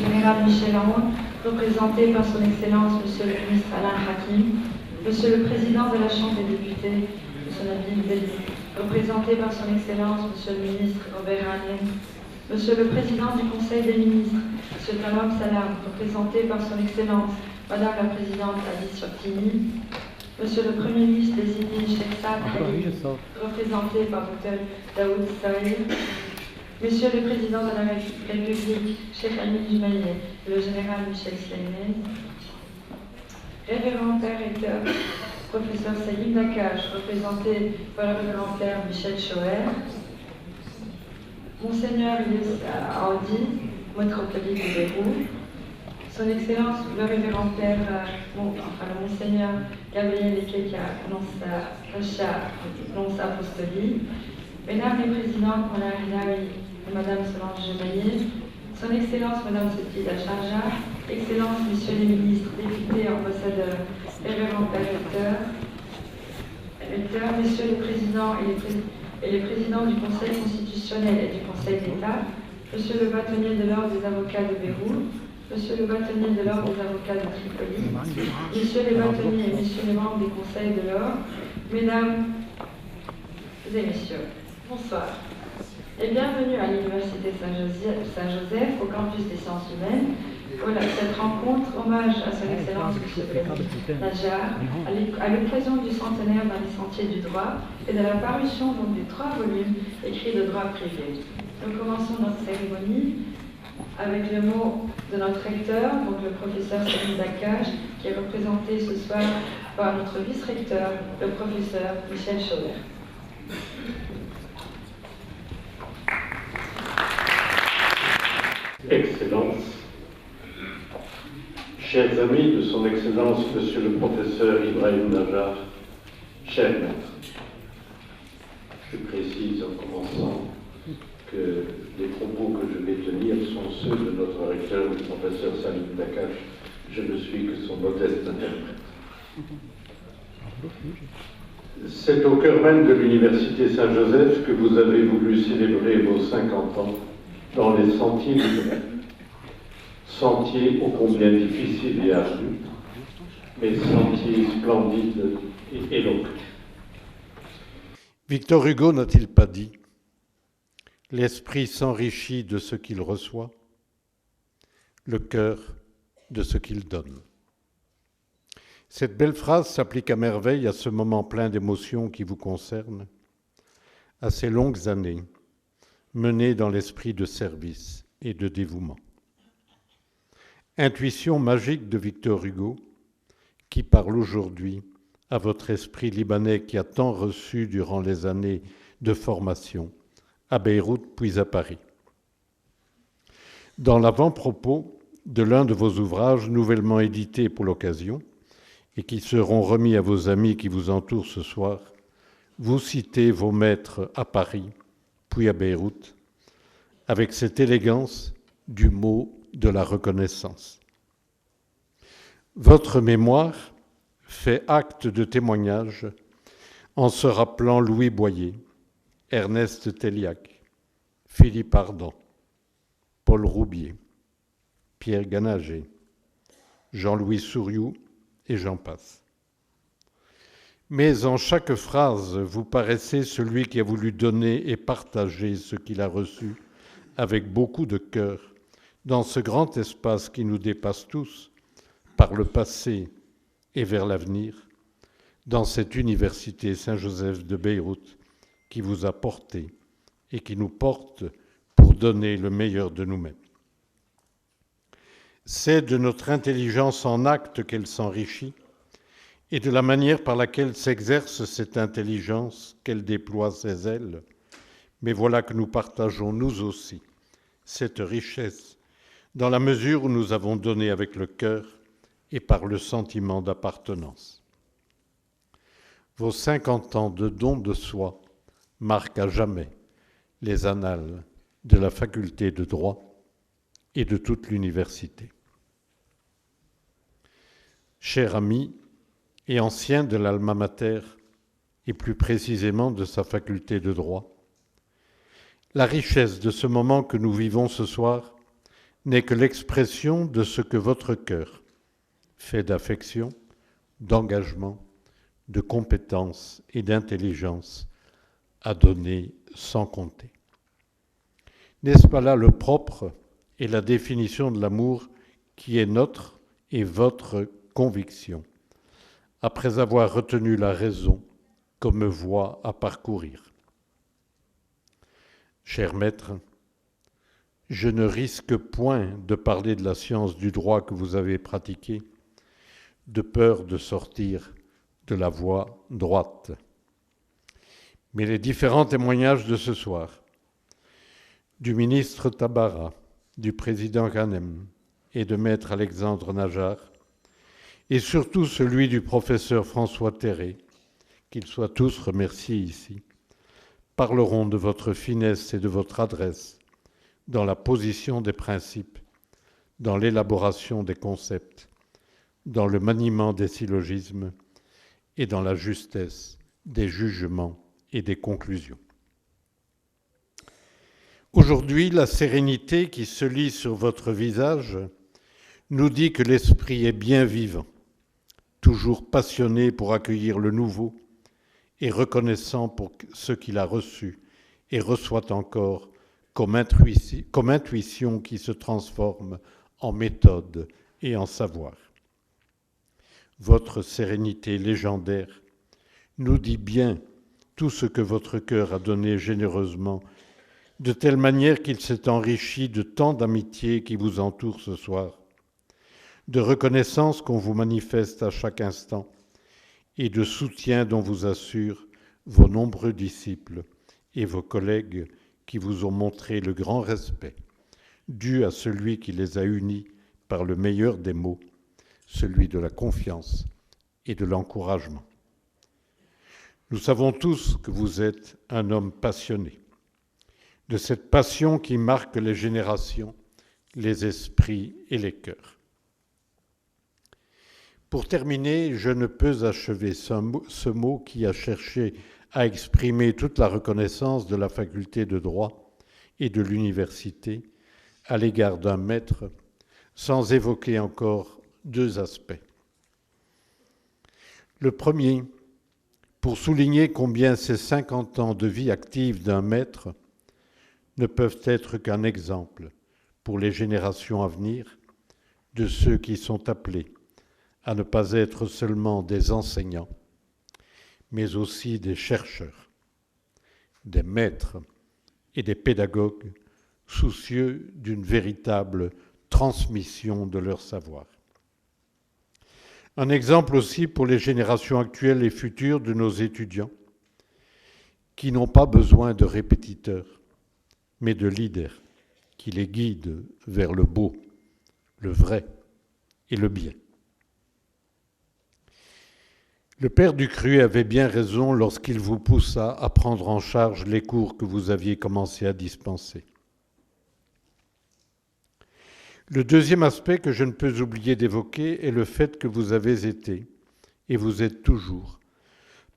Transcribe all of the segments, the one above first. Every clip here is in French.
général Michel Aoun, représenté par son Excellence Monsieur le ministre Alain Hakim, Monsieur le Président de la Chambre des députés, Monsieur Nabil Belli, représenté par son Excellence Monsieur le ministre Robert Hanen, Monsieur le Président du Conseil des ministres, Monsieur Tamam Salam, représenté par son Excellence Madame la Présidente Alice Sortini, Monsieur le Premier ministre désigné Cheikh Saad Khalil, représenté par Dr Daoud Saïd, Monsieur le Président de la République, Cheikh Amin Jumaïeh, et le Général Michel Sleimes, Révérend Père Recteur, Professeur Salim Dakash, représenté par le Révérend Père Michel Schoer, Monseigneur Yves Audi, métropolite de Beyrouth, Son Excellence le Révérend Père, le Monseigneur Gabriel Ekeka, nonce apostolique, Mesdames les Présidentes, Madame Hilawi et Madame Solange Gemaillé, Son Excellence Madame Sophie Charja, Excellences Messieurs les ministres, députés, ambassadeurs, Révérend Père Recteur, Messieurs les Présidents et les Présidents du Conseil constitutionnel et du Conseil d'État, Monsieur le bâtonnier de l'Ordre des avocats de Beyrouth, Monsieur le bâtonnier de l'Ordre des avocats de Tripoli, Messieurs les bâtonniers et Messieurs les membres des conseils de l'Ordre, Mesdames et Messieurs, bonsoir et bienvenue à l'Université Saint-Joseph, au campus des sciences humaines. Voilà, cette rencontre, hommage à son Excellence M. Najjar, à l'occasion du centenaire dans les sentiers du droit et de la parution donc, des 3 volumes écrits de droit privé. Nous commençons notre cérémonie avec le mot de notre recteur, donc le professeur Salim Dakash, qui est représenté ce soir par notre vice-recteur, le professeur Michel Schoer. Excellences, chers amis de son Excellence, Monsieur le professeur Ibrahim Najjar, chers maîtres, je précise en commençant que les propos que je vais tenir sont ceux de notre recteur, le professeur Salim Dakash. Je ne suis que son modeste interprète. C'est au cœur même de l'Université Saint-Joseph que vous avez voulu célébrer vos 50 ans dans les sentiers du domaine. Sentiers ô combien difficiles et ardus, mais sentiers splendides et éloquents. Victor Hugo n'a-t-il pas dit « L'esprit s'enrichit de ce qu'il reçoit, le cœur de ce qu'il donne ». Cette belle phrase s'applique à merveille à ce moment plein d'émotions qui vous concerne, à ces longues années menées dans l'esprit de service et de dévouement. Intuition magique de Victor Hugo qui parle aujourd'hui à votre esprit libanais qui a tant reçu durant les années de formation à Beyrouth puis à Paris. Dans l'avant-propos de l'un de vos ouvrages nouvellement édités pour l'occasion et qui seront remis à vos amis qui vous entourent ce soir, vous citez vos maîtres à Paris puis à Beyrouth avec cette élégance du mot de la reconnaissance. Votre mémoire fait acte de témoignage en se rappelant Louis Boyer, Ernest Telliac, Philippe Ardant, Paul Roubier, Pierre Ganager, Jean-Louis Souriou et j'en passe. Mais en chaque phrase, vous paraissez celui qui a voulu donner et partager ce qu'il a reçu avec beaucoup de cœur dans ce grand espace qui nous dépasse tous par le passé et vers l'avenir, dans cette université Saint-Joseph de Beyrouth qui vous a porté et qui nous porte pour donner le meilleur de nous-mêmes. C'est de notre intelligence en acte qu'elle s'enrichit et de la manière par laquelle s'exerce cette intelligence qu'elle déploie ses ailes. Mais voilà que nous partageons nous aussi cette richesse dans la mesure où nous avons donné avec le cœur et par le sentiment d'appartenance. Vos 50 ans de don de soi marquent à jamais les annales de la faculté de droit et de toute l'université. Cher ami et ancien de l'Alma Mater, et plus précisément de sa faculté de droit, la richesse de ce moment que nous vivons ce soir n'est que l'expression de ce que votre cœur, fait d'affection, d'engagement, de compétence et d'intelligence, a donné sans compter. N'est-ce pas là le propre et la définition de l'amour qui est notre et votre conviction, après avoir retenu la raison comme voie à parcourir? Cher maître, je ne risque point de parler de la science du droit que vous avez pratiquée, de peur de sortir de la voie droite. Mais les différents témoignages de ce soir, du ministre Tabara, du président Ghanem et de maître Alexandre Najar, et surtout celui du professeur François Terré, qu'ils soient tous remerciés ici, parleront de votre finesse et de votre adresse dans la position des principes, dans l'élaboration des concepts, dans le maniement des syllogismes et dans la justesse des jugements et des conclusions. Aujourd'hui, la sérénité qui se lit sur votre visage nous dit que l'esprit est bien vivant, toujours passionné pour accueillir le nouveau et reconnaissant pour ce qu'il a reçu et reçoit encore comme intuition qui se transforme en méthode et en savoir. Votre sérénité légendaire nous dit bien tout ce que votre cœur a donné généreusement, de telle manière qu'il s'est enrichi de tant d'amitié qui vous entoure ce soir, de reconnaissance qu'on vous manifeste à chaque instant et de soutien dont vous assurent vos nombreux disciples et vos collègues qui vous ont montré le grand respect dû à celui qui les a unis par le meilleur des mots, celui de la confiance et de l'encouragement. Nous savons tous que vous êtes un homme passionné, de cette passion qui marque les générations, les esprits et les cœurs. Pour terminer, je ne peux achever ce mot qui a cherché à exprimer toute la reconnaissance de la faculté de droit et de l'université à l'égard d'un maître, sans évoquer encore deux aspects. Le premier, pour souligner combien ces 50 ans de vie active d'un maître ne peuvent être qu'un exemple pour les générations à venir de ceux qui sont appelés à ne pas être seulement des enseignants, mais aussi des chercheurs, des maîtres et des pédagogues soucieux d'une véritable transmission de leur savoir. Un exemple aussi pour les générations actuelles et futures de nos étudiants, qui n'ont pas besoin de répétiteurs, mais de leaders qui les guident vers le beau, le vrai et le bien. Le père Ducru avait bien raison lorsqu'il vous poussa à prendre en charge les cours que vous aviez commencé à dispenser. Le deuxième aspect que je ne peux oublier d'évoquer est le fait que vous avez été, et vous êtes toujours,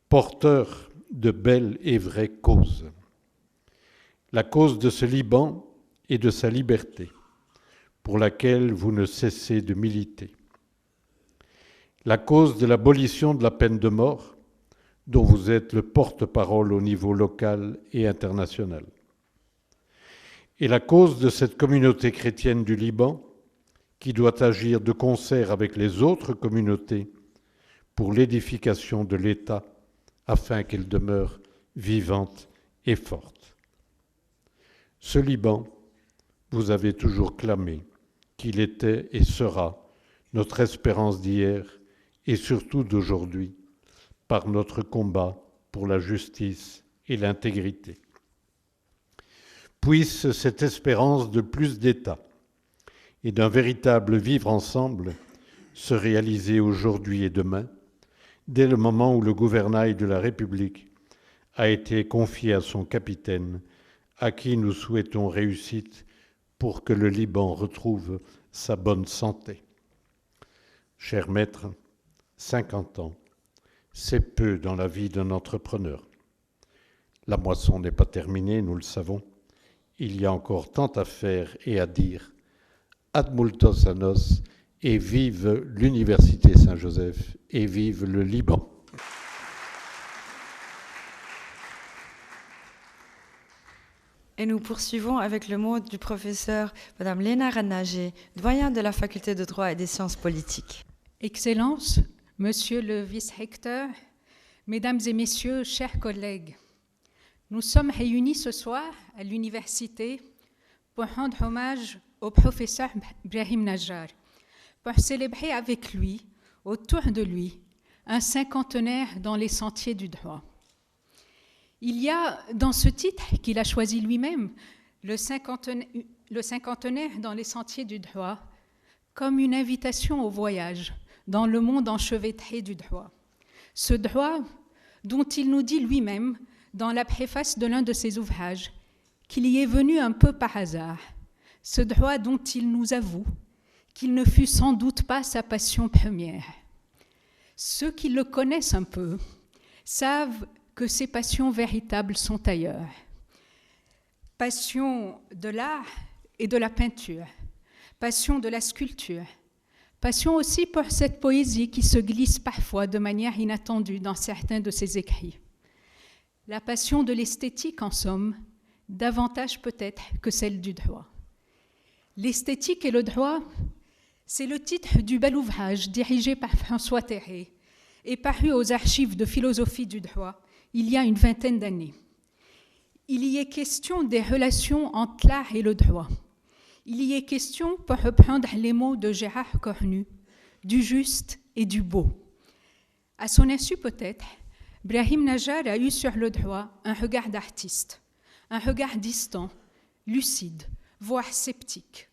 porteur de belles et vraies causes. La cause de ce Liban et de sa liberté, pour laquelle vous ne cessez de militer. La cause de l'abolition de la peine de mort, dont vous êtes le porte-parole au niveau local et international. Et la cause de cette communauté chrétienne du Liban, qui doit agir de concert avec les autres communautés pour l'édification de l'État, afin qu'elle demeure vivante et forte. Ce Liban, vous avez toujours clamé qu'il était et sera notre espérance d'hier et surtout d'aujourd'hui, par notre combat pour la justice et l'intégrité. Puisse cette espérance de plus d'État et d'un véritable vivre ensemble se réaliser aujourd'hui et demain, dès le moment où le gouvernail de la République a été confié à son capitaine, à qui nous souhaitons réussite pour que le Liban retrouve sa bonne santé. Cher maître, 50 ans, c'est peu dans la vie d'un entrepreneur. La moisson n'est pas terminée, nous le savons. Il y a encore tant à faire et à dire ad multos annos, et vive l'Université Saint-Joseph, et vive le Liban. Et nous poursuivons avec le mot du professeur Madame Léna Ranagé, doyen de la Faculté de droit et des sciences politiques. Excellences, Monsieur le vice-recteur, Mesdames et Messieurs, chers collègues, nous sommes réunis ce soir à l'université pour rendre hommage au professeur Brahim Najjar, pour célébrer avec lui, autour de lui, un cinquantenaire dans les sentiers du droit. Il y a dans ce titre qu'il a choisi lui-même, le cinquantenaire dans les sentiers du droit, comme une invitation au voyage dans le monde enchevêtré du droit. Ce droit dont il nous dit lui-même, dans la préface de l'un de ses ouvrages, qu'il y est venu un peu par hasard. Ce droit dont il nous avoue qu'il ne fut sans doute pas sa passion première. Ceux qui le connaissent un peu savent que ses passions véritables sont ailleurs. Passion de l'art et de la peinture, passion de la sculpture, passion aussi pour cette poésie qui se glisse parfois de manière inattendue dans certains de ses écrits. La passion de l'esthétique, en somme, davantage peut-être que celle du droit. L'esthétique et le droit, c'est le titre du bel ouvrage dirigé par François Terré et paru aux archives de philosophie du droit il y a une vingtaine d'années. Il y est question des relations entre l'art et le droit. Il y est question, pour reprendre les mots de Gérard Cornu, du juste et du beau. À son insu peut-être, Brahim Najjar a eu sur le droit un regard d'artiste, un regard distant, lucide, voire sceptique.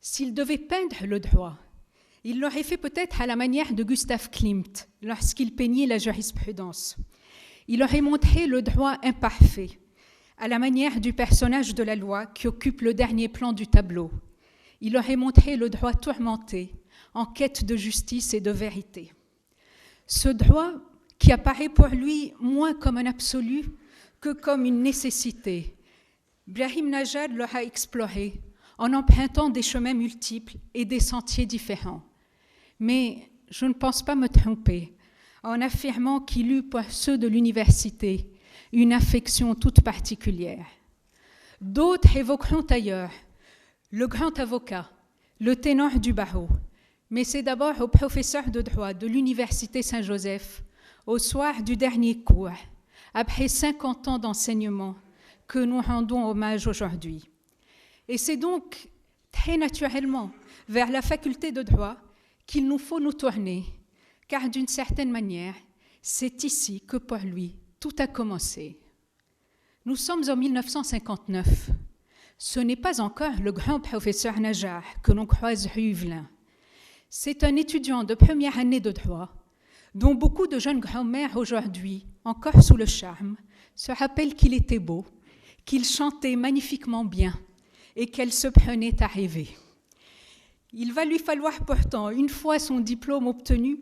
S'il devait peindre le droit, il l'aurait fait peut-être à la manière de Gustav Klimt lorsqu'il peignait la jurisprudence. Il aurait montré le droit imparfait, à la manière du personnage de la loi qui occupe le dernier plan du tableau. Il aurait montré le droit tourmenté, en quête de justice et de vérité. Ce droit qui apparaît pour lui moins comme un absolu que comme une nécessité, Brahim Najjar l'aura exploré en empruntant des chemins multiples et des sentiers différents. Mais je ne pense pas me tromper en affirmant qu'il eut pour ceux de l'université une affection toute particulière. D'autres évoqueront ailleurs le grand avocat, le ténor du barreau, mais c'est d'abord au professeur de droit de l'Université Saint-Joseph, au soir du dernier cours, après 50 ans d'enseignement, que nous rendons hommage aujourd'hui. Et c'est donc très naturellement vers la faculté de droit qu'il nous faut nous tourner, car d'une certaine manière, c'est ici que pour lui, tout a commencé. Nous sommes en 1959. Ce n'est pas encore le grand professeur Najjar que l'on croise rue Yvelin. C'est un étudiant de première année de droit, dont beaucoup de jeunes grands-mères aujourd'hui, encore sous le charme, se rappellent qu'il était beau, qu'il chantait magnifiquement bien et qu'elle se prenait à rêver. Il va lui falloir pourtant, une fois son diplôme obtenu,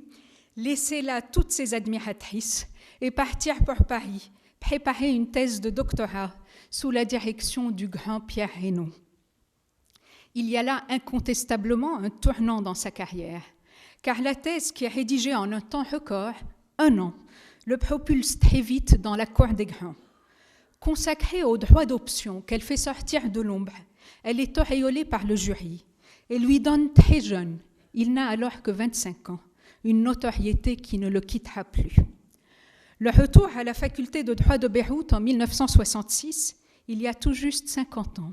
laisser là toutes ses admiratrices et partir pour Paris, préparer une thèse de doctorat sous la direction du grand Pierre Reynaud. Il y a là incontestablement un tournant dans sa carrière, car la thèse qui est rédigée en un temps record, 1 an, le propulse très vite dans la cour des grands. Consacrée au droit d'option qu'elle fait sortir de l'ombre, elle est auréolée par le jury et lui donne très jeune, il n'a alors que 25 ans, une notoriété qui ne le quittera plus. Le retour à la faculté de droit de Beyrouth en 1966, il y a tout juste 50 ans,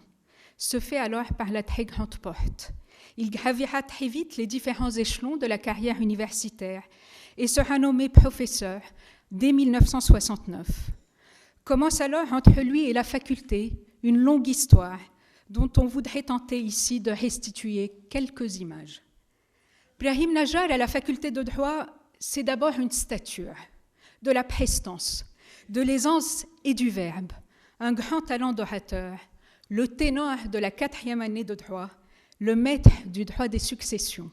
se fait alors par la très grande porte. Il gravira très vite les différents échelons de la carrière universitaire et sera nommé professeur dès 1969. Commence alors entre lui et la faculté une longue histoire dont on voudrait tenter ici de restituer quelques images. Brahim Najjar à la faculté de droit, c'est d'abord une stature, de la prestance, de l'aisance et du verbe, un grand talent d'orateur, le ténor de la 4e année de droit, le maître du droit des successions,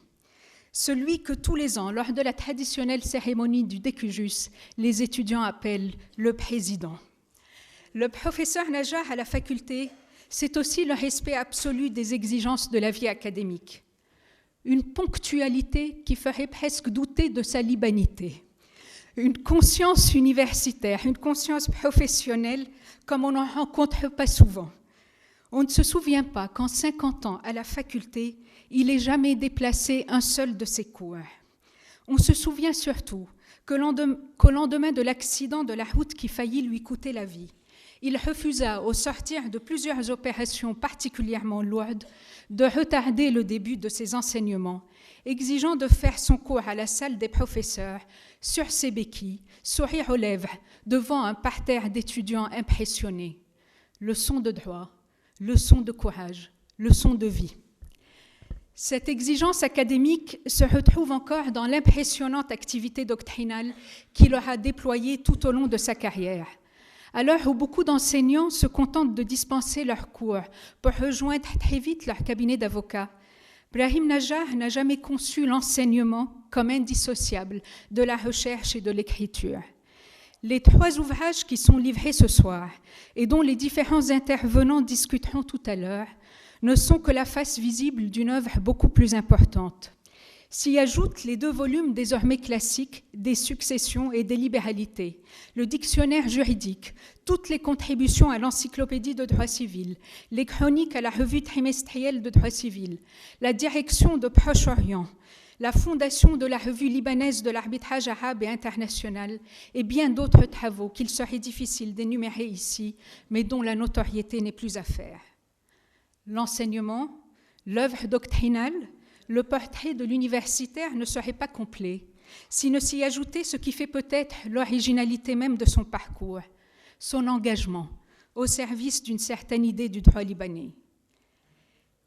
celui que tous les ans, lors de la traditionnelle cérémonie du décujus, les étudiants appellent le président. Le professeur Najjar à la faculté, c'est aussi le respect absolu des exigences de la vie académique. Une ponctualité qui ferait presque douter de sa libanité. Une conscience universitaire, une conscience professionnelle comme on n'en rencontre pas souvent. On ne se souvient pas qu'en 50 ans à la faculté, il n'ait jamais déplacé un seul de ses cours. On se souvient surtout qu'au lendemain de l'accident de la route qui faillit lui coûter la vie, il refusa, au sortir de plusieurs opérations particulièrement lourdes, de retarder le début de ses enseignements, exigeant de faire son cours à la salle des professeurs, sur ses béquilles, sourire aux lèvres, devant un parterre d'étudiants impressionnés. Leçon de droit, leçon de courage, leçon de vie. Cette exigence académique se retrouve encore dans l'impressionnante activité doctrinale qu'il aura déployée tout au long de sa carrière. À l'heure où beaucoup d'enseignants se contentent de dispenser leurs cours pour rejoindre très vite leur cabinet d'avocat, Brahim Najjar n'a jamais conçu l'enseignement comme indissociable de la recherche et de l'écriture. Les 3 ouvrages qui sont livrés ce soir et dont les différents intervenants discuteront tout à l'heure ne sont que la face visible d'une œuvre beaucoup plus importante. S'y ajoutent les 2 volumes désormais classiques des successions et des libéralités, le dictionnaire juridique, toutes les contributions à l'encyclopédie de droit civil, les chroniques à la revue trimestrielle de droit civil, la direction de Proche-Orient, la fondation de la revue libanaise de l'arbitrage arabe et international et bien d'autres travaux qu'il serait difficile d'énumérer ici, mais dont la notoriété n'est plus à faire. L'enseignement, l'œuvre doctrinale, le portrait de l'universitaire ne serait pas complet s'il ne s'y ajoutait ce qui fait peut-être l'originalité même de son parcours, son engagement au service d'une certaine idée du droit libanais.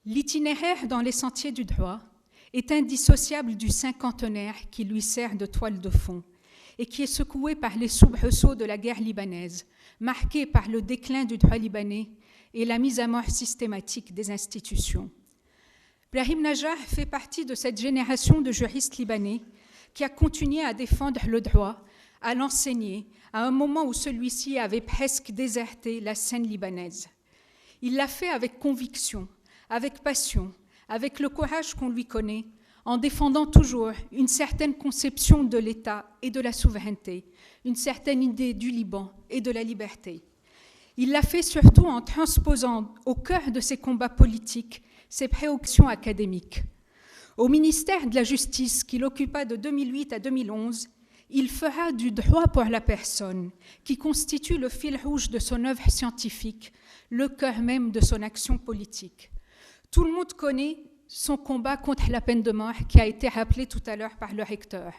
L'itinéraire dans les sentiers du droit est indissociable du cinquantenaire qui lui sert de toile de fond et qui est secoué par les soubresauts de la guerre libanaise, marqué par le déclin du droit libanais et la mise à mort systématique des institutions. Brahim Najjar fait partie de cette génération de juristes libanais qui a continué à défendre le droit, à l'enseigner, à un moment où celui-ci avait presque déserté la scène libanaise. Il l'a fait avec conviction, avec passion, avec le courage qu'on lui connaît, en défendant toujours une certaine conception de l'État et de la souveraineté, une certaine idée du Liban et de la liberté. Il l'a fait surtout en transposant au cœur de ses combats politiques ses préoccupations académiques. Au ministère de la Justice, qu'il occupa de 2008 à 2011, il fera du droit pour la personne, qui constitue le fil rouge de son œuvre scientifique, le cœur même de son action politique. Tout le monde connaît son combat contre la peine de mort qui a été rappelé tout à l'heure par le recteur.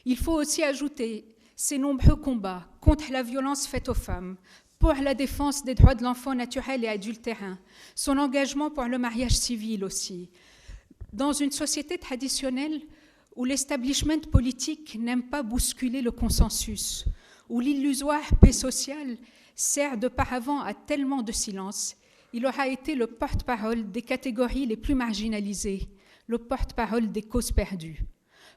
Il faut aussi ajouter ses nombreux combats contre la violence faite aux femmes, pour la défense des droits de l'enfant naturel et adultérin, son engagement pour le mariage civil aussi. Dans une société traditionnelle où l'establishment politique n'aime pas bousculer le consensus, où l'illusoire paix sociale sert de paravent à tellement de silence, il aura été le porte-parole des catégories les plus marginalisées, le porte-parole des causes perdues.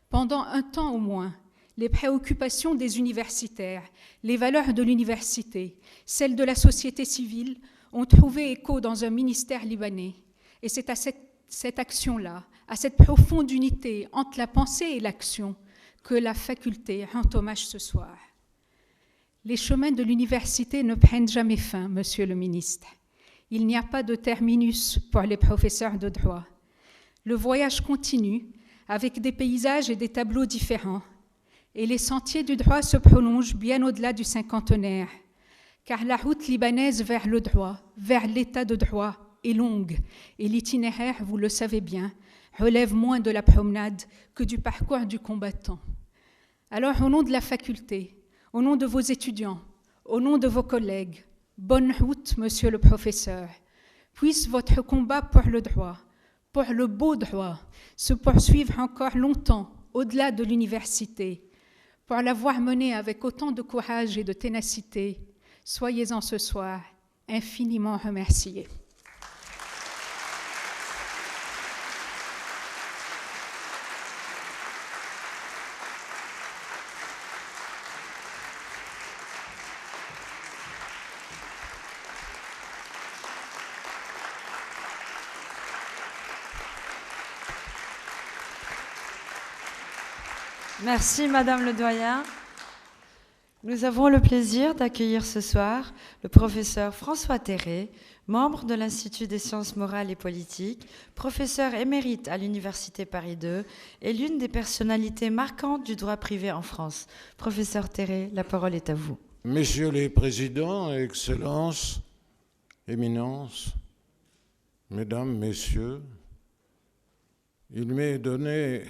Pendant un temps au moins, les préoccupations des universitaires, les valeurs de l'université, celles de la société civile ont trouvé écho dans un ministère libanais. Et c'est à cette action-là, à cette profonde unité entre la pensée et l'action que la faculté rend hommage ce soir. Les chemins de l'université ne prennent jamais fin, Monsieur le ministre. Il n'y a pas de terminus pour les professeurs de droit. Le voyage continue avec des paysages et des tableaux différents. Et les sentiers du droit se prolongent bien au-delà du cinquantenaire, car la route libanaise vers le droit, vers l'état de droit, est longue, et l'itinéraire, vous le savez bien, relève moins de la promenade que du parcours du combattant. Alors, au nom de la faculté, au nom de vos étudiants, au nom de vos collègues, bonne route, monsieur le professeur. Puisse votre combat pour le droit, pour le beau droit, se poursuivre encore longtemps au-delà de l'université. Pour l'avoir mené avec autant de courage et de ténacité, soyez-en ce soir infiniment remerciés. Merci, Madame le doyen. Nous avons le plaisir d'accueillir ce soir le professeur François Terré, membre de l'Institut des sciences morales et politiques, professeur émérite à l'Université Paris II et l'une des personnalités marquantes du droit privé en France. Professeur Terré, la parole est à vous. Messieurs les présidents, Excellences, Éminences, Mesdames, Messieurs, il m'est donné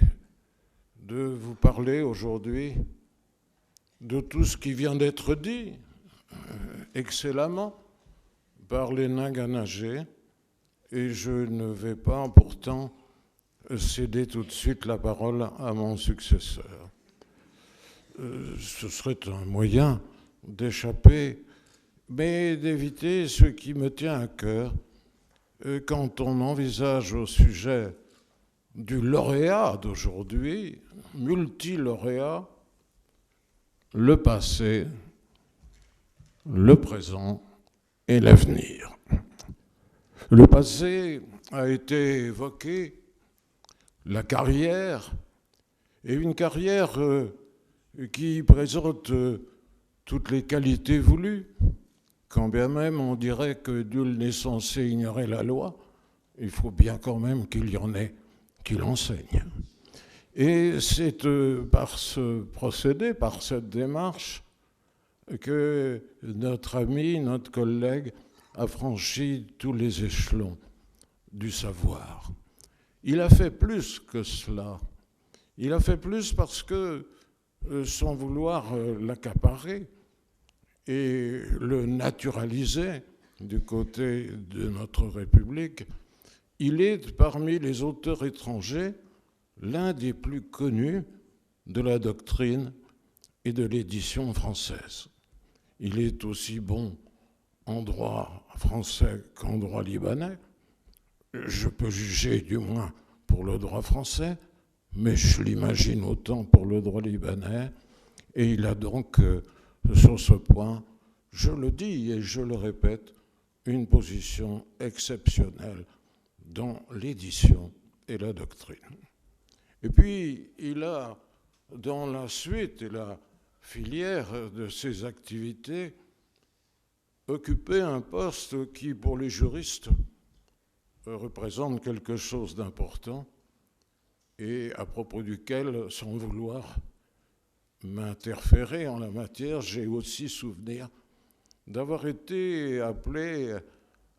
de vous parler aujourd'hui de tout ce qui vient d'être dit excellemment par les nains ganagés, et je ne vais pas pourtant céder tout de suite la parole à mon successeur. Ce serait un moyen d'échapper, mais d'éviter ce qui me tient à cœur quand on envisage au sujet du lauréat d'aujourd'hui, multilauréat, le passé, le présent et l'avenir. Le passé a été évoqué, la carrière, et une carrière qui présente toutes les qualités voulues, quand bien même on dirait que nul n'est censé ignorer la loi, il faut bien quand même qu'il y en ait qui l'enseigne. Et c'est par ce procédé, par cette démarche, que notre ami, notre collègue a franchi tous les échelons du savoir. Il a fait plus que cela. Il a fait plus parce que, sans vouloir l'accaparer et le naturaliser du côté de notre République, il est parmi les auteurs étrangers l'un des plus connus de la doctrine et de l'édition française. Il est aussi bon en droit français qu'en droit libanais. Je peux juger du moins pour le droit français, mais je l'imagine autant pour le droit libanais. Et il a donc, sur ce point, je le dis et je le répète, une position exceptionnelle dans l'édition et la doctrine. Et puis, il a, dans la suite et la filière de ses activités, occupé un poste qui, pour les juristes, représente quelque chose d'important et à propos duquel, sans vouloir m'interférer en la matière, j'ai aussi souvenir d'avoir été appelé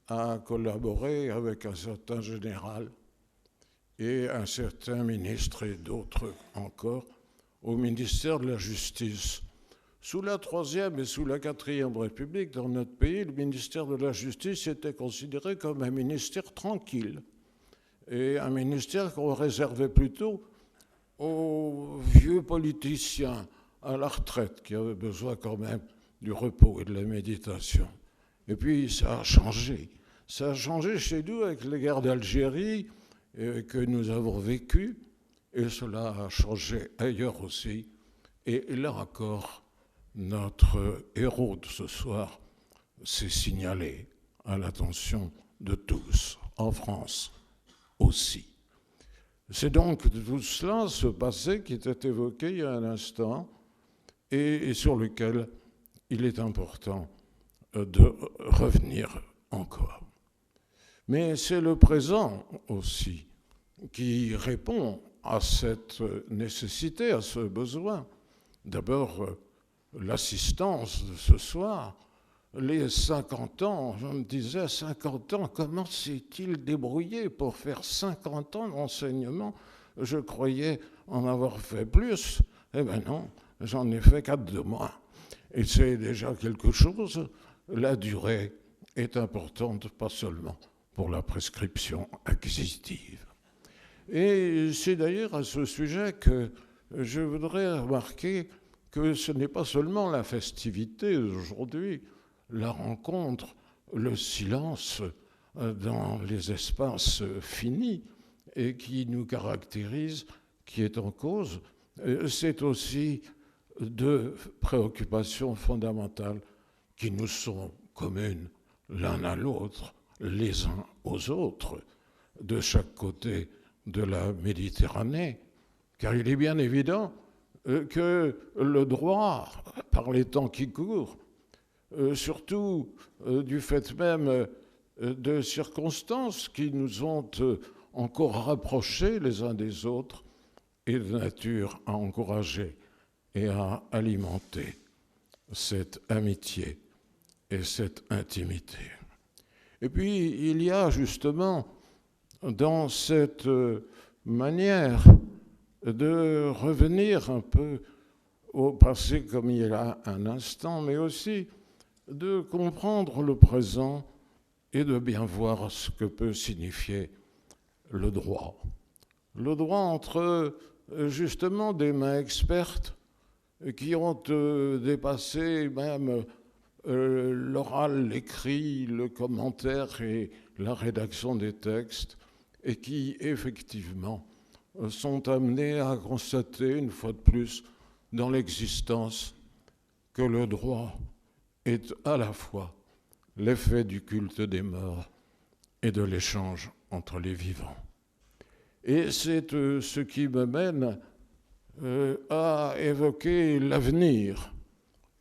à collaborer avec un certain général et un certain ministre et d'autres encore au ministère de la Justice. Sous la Troisième et sous la Quatrième République, dans notre pays, le ministère de la Justice était considéré comme un ministère tranquille et un ministère qu'on réservait plutôt aux vieux politiciens à la retraite qui avaient besoin quand même du repos et de la méditation. Et puis ça a changé. Ça a changé chez nous avec les guerres d'Algérie que nous avons vécues, et cela a changé ailleurs aussi. Et là encore, notre héros de ce soir s'est signalé à l'attention de tous, en France aussi. C'est donc tout cela, ce passé qui était évoqué il y a un instant, et sur lequel il est important de revenir encore. Mais c'est le présent aussi qui répond à cette nécessité, à ce besoin. D'abord, l'assistance de ce soir, les 50 ans, je me disais, 50 ans, comment s'est-il débrouillé pour faire 50 ans d'enseignement? Je croyais en avoir fait plus. Eh bien non, j'en ai fait 4 de moins. Et c'est déjà quelque chose. La durée est importante, pas seulement pour la prescription acquisitive. Et c'est d'ailleurs à ce sujet que je voudrais remarquer que ce n'est pas seulement la festivité d'aujourd'hui, la rencontre, le silence dans les espaces finis et qui nous caractérise, qui est en cause, c'est aussi deux préoccupations fondamentales qui nous sont communes l'un à l'autre, les uns aux autres, de chaque côté de la Méditerranée. Car il est bien évident que le droit, par les temps qui courent, surtout du fait même de circonstances qui nous ont encore rapprochés les uns des autres, est de nature à encourager et à alimenter cette amitié et cette intimité. Et puis, il y a justement dans cette manière de revenir un peu au passé comme il y a un instant, mais aussi de comprendre le présent et de bien voir ce que peut signifier le droit. Le droit entre justement des mains expertes qui ont dépassé même l'oral, l'écrit, le commentaire et la rédaction des textes, et qui effectivement sont amenés à constater une fois de plus dans l'existence que le droit est à la fois l'effet du culte des morts et de l'échange entre les vivants. Et c'est ce qui me mène à évoquer l'avenir.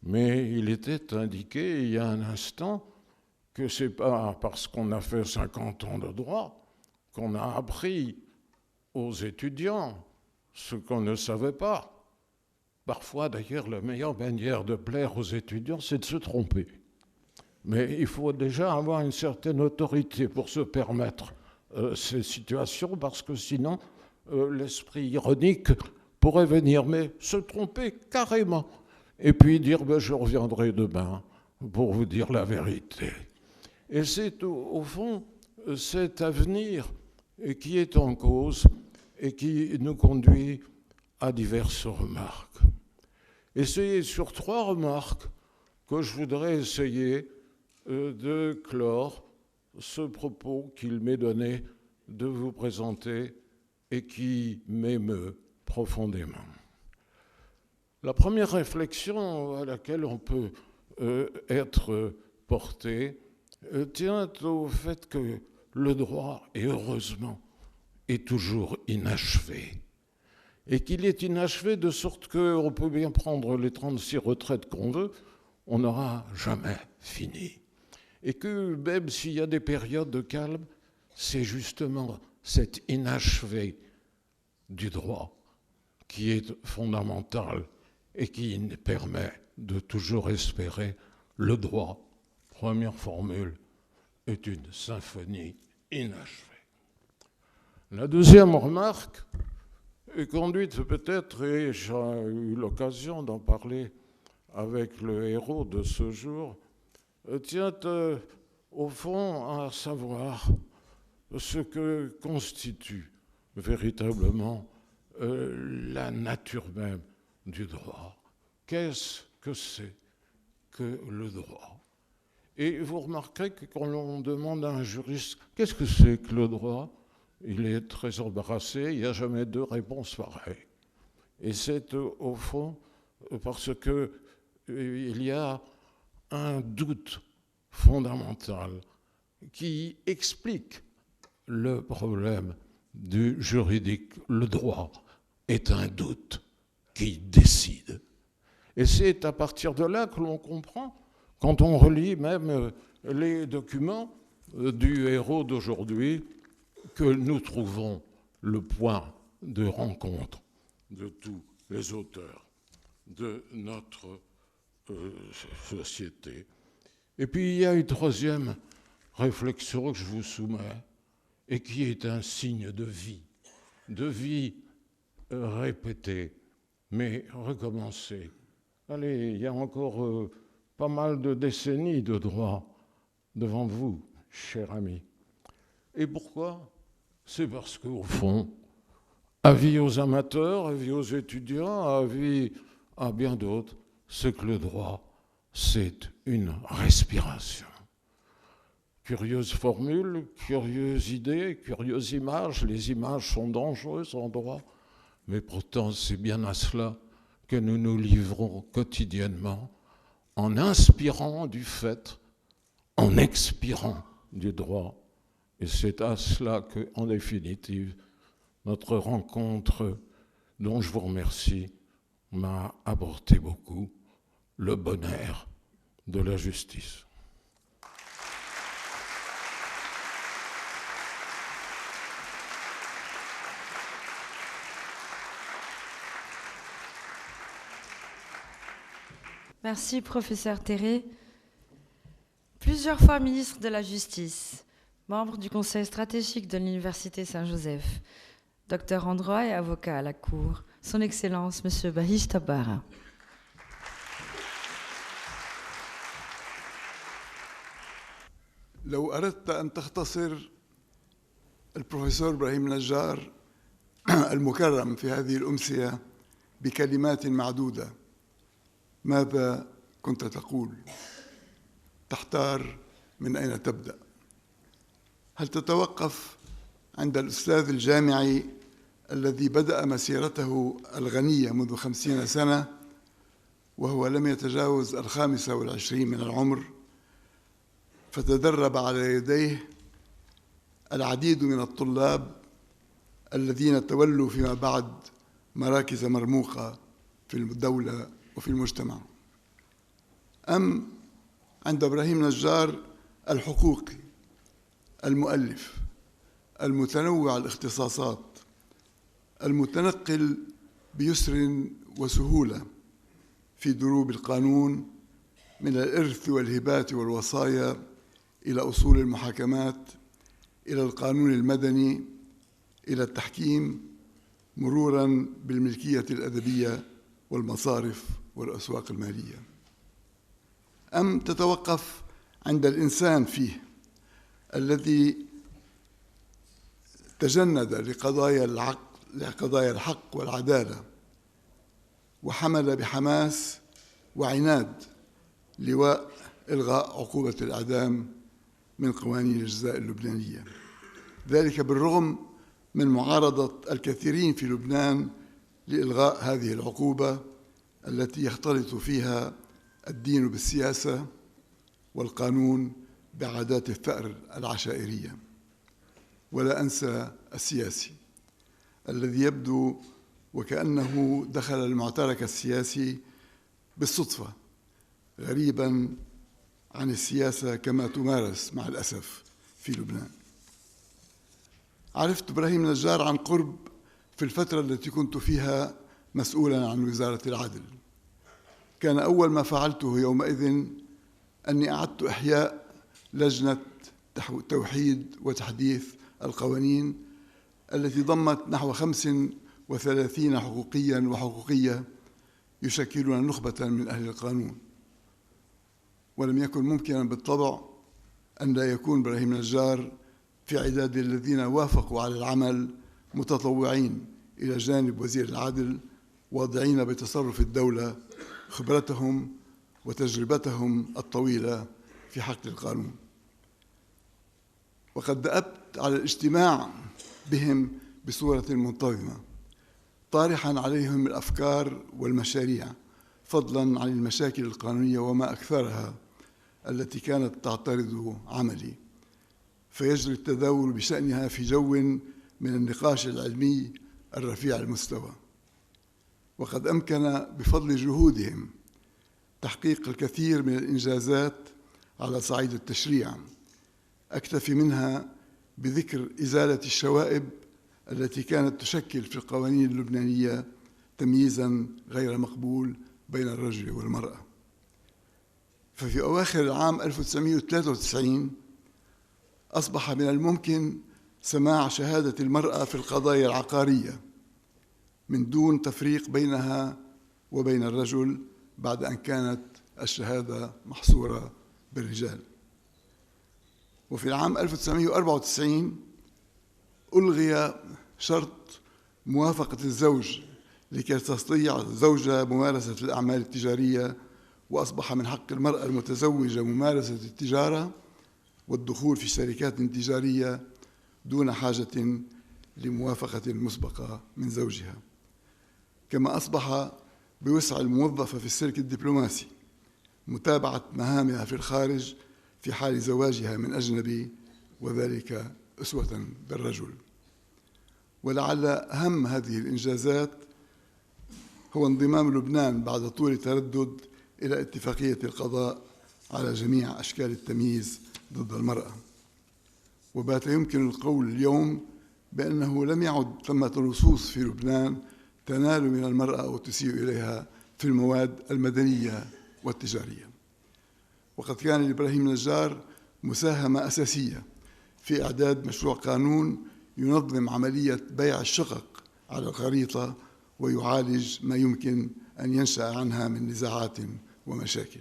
Mais il était indiqué il y a un instant que ce n'est pas parce qu'on a fait 50 ans de droit qu'on a appris aux étudiants ce qu'on ne savait pas. Parfois, d'ailleurs, la meilleure manière de plaire aux étudiants, c'est de se tromper. Mais il faut déjà avoir une certaine autorité pour se permettre ces situations, parce que sinon, l'esprit ironique pourrait venir, mais se tromper carrément, et puis dire je reviendrai demain pour vous dire la vérité. Et c'est au fond cet avenir qui est en cause et qui nous conduit à diverses remarques. Et c'est sur 3 remarques que je voudrais essayer de clore ce propos qu'il m'est donné de vous présenter et qui m'émeut profondément. La première réflexion à laquelle on peut être porté tient au fait que le droit, et heureusement, est toujours inachevé. Et qu'il est inachevé de sorte qu'on peut bien prendre les 36 retraites qu'on veut, on n'aura jamais fini. Et que même s'il y a des périodes de calme, c'est justement cet inachevé du droit qui est fondamental et qui permet de toujours espérer le droit. Première formule est une symphonie inachevée. La deuxième remarque est conduite peut-être, et j'ai eu l'occasion d'en parler avec le héros de ce jour, tient au fond à savoir ce que constitue véritablement la nature même du droit. Qu'est-ce que c'est que le droit? Et vous remarquerez que quand on demande à un juriste « qu'est-ce que c'est que le droit ?», il est très embarrassé, il n'y a jamais 2 réponses pareilles. Et c'est au fond parce qu'il y a un doute fondamental qui explique le problème du juridique. Le droit est un doute qui décide. Et c'est à partir de là que l'on comprend, quand on relit même les documents du héros d'aujourd'hui, que nous trouvons le point de rencontre de tous les auteurs de notre société. Et puis il y a une troisième réflexion que je vous soumets et qui est un signe de vie répétée, mais recommencée. Allez, il y a encore pas mal de décennies de droit devant vous, cher ami. Et pourquoi ? C'est parce qu'au fond, avis aux amateurs, avis aux étudiants, avis à bien d'autres, c'est que le droit, c'est une respiration. Curieuse formule, curieuse idée, curieuse image. Les images sont dangereuses en droit, mais pourtant c'est bien à cela que nous nous livrons quotidiennement, en inspirant du fait, en expirant du droit. Et c'est à cela que, en définitive, notre rencontre, dont je vous remercie, m'a apporté beaucoup, le bonheur de la justice. Merci, professeur Terré. Plusieurs fois ministre de la Justice, membre du Conseil stratégique de l'Université Saint-Joseph, docteur en droit et avocat à la Cour, Son Excellence, M. Bahij Tabbara. لو أردت أن تختصر البروفيسور إبراهيم نجار المكرم في هذه الأمسية بكلمات معدودة، ماذا كنت تقول؟ تحتار من أين تبدأ؟ هل تتوقف عند الأستاذ الجامعي الذي بدأ مسيرته الغنية منذ 50 سنة وهو لم يتجاوز 25 من العمر، فتدرب على يديه العديد من الطلاب الذين تولوا فيما بعد مراكز مرموقة في الدولة وفي المجتمع؟ أم عند إبراهيم نجار الحقوقي المؤلف المتنوع الاختصاصات المتنقل بيسر وسهولة في دروب القانون من الإرث والهبات والوصايا إلى أصول المحاكمات إلى القانون المدني إلى التحكيم مروراً بالملكية الأدبية والمصارف والأسواق المالية؟ أم تتوقف عند الإنسان فيه الذي تجند لقضايا الحق والعدالة وحمل بحماس وعناد لواء إلغاء عقوبة الإعدام من قوانين الجزاء اللبنانية، ذلك بالرغم من معارضة الكثيرين في لبنان لإلغاء هذه العقوبة التي يختلط فيها الدين بالسياسة والقانون بعادات الثأر العشائرية. ولا أنسى السياسي الذي يبدو وكأنه دخل المعترك السياسي بالصدفة، غريباً عن السياسة كما تمارس مع الأسف في لبنان. عرفت إبراهيم نجار عن قرب في الفترة التي كنت فيها مسؤولاً عن وزارة العدل. كان أول ما فعلته يومئذ أني أعدت إحياء لجنة توحيد وتحديث القوانين التي ضمت نحو 35 حقوقياً وحقوقية يشكلون نخبة من أهل القانون. ولم يكن ممكناً بالطبع أن لا يكون إبراهيم نجار في عداد الذين وافقوا على العمل متطوعين إلى جانب وزير العدل، واضعين بتصرف الدولة خبرتهم وتجربتهم الطويلة في حق القانون. وقد دأبت على الاجتماع بهم بصورة منتظمة، طارحاً عليهم الأفكار والمشاريع، فضلاً عن المشاكل القانونية وما أكثرها التي كانت تعترض عملي، فيجري التداول بشأنها في جو من النقاش العلمي الرفيع المستوى. وقد أمكن بفضل جهودهم تحقيق الكثير من الإنجازات على صعيد التشريع، أكتفي منها بذكر إزالة الشوائب التي كانت تشكل في القوانين اللبنانية تمييزاً غير مقبول بين الرجل والمرأة. ففي أواخر العام 1993 أصبح من الممكن سماع شهادة المرأة في القضايا العقارية من دون تفريق بينها وبين الرجل، بعد أن كانت الشهادة محصورة بالرجال. وفي العام 1994 ألغي شرط موافقة الزوج لكي تستطيع الزوجة ممارسة الأعمال التجارية، وأصبح من حق المرأة المتزوجة ممارسة التجارة والدخول في شركات تجارية دون حاجة لموافقة مسبقة من زوجها. كما أصبح بوسع الموظفة في السلك الدبلوماسي متابعة مهامها في الخارج في حال زواجها من أجنبي، وذلك أسوة بالرجل. ولعل أهم هذه الإنجازات هو انضمام لبنان بعد طول تردد إلى اتفاقية القضاء على جميع أشكال التمييز ضد المرأة. وبات يمكن القول اليوم بأنه لم يعد ثمة نصوص في لبنان تنال من المرأة أو تسيء إليها في المواد المدنية والتجارية. وقد كان لإبراهيم نجار مساهمة أساسية في إعداد مشروع قانون ينظم عملية بيع الشقق على الخريطة ويعالج ما يمكن أن ينشأ عنها من نزاعات ومشاكل.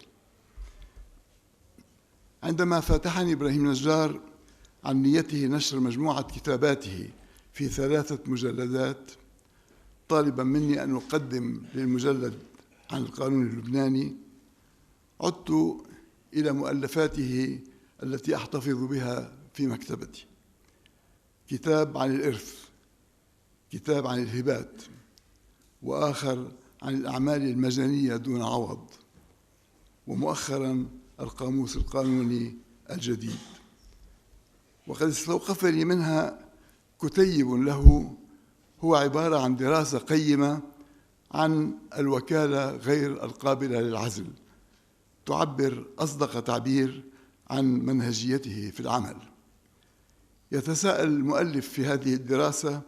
عندما فاتحني إبراهيم نجار عن نيته نشر مجموعة كتاباته في 3 مجلدات، طالبا مني أن أقدم للمجلد عن القانون اللبناني، عدت إلى مؤلفاته التي أحتفظ بها في مكتبتي: كتاب عن الإرث، كتاب عن الهبات، وآخر عن الأعمال المجانية دون عوض، ومؤخرا القاموس القانوني الجديد. وقد استوقفني منها كتيب له هو عبارة عن دراسة قيمة عن الوكالة غير القابلة للعزل، تعبر أصدق تعبير عن منهجيته في العمل. يتساءل المؤلف في هذه الدراسة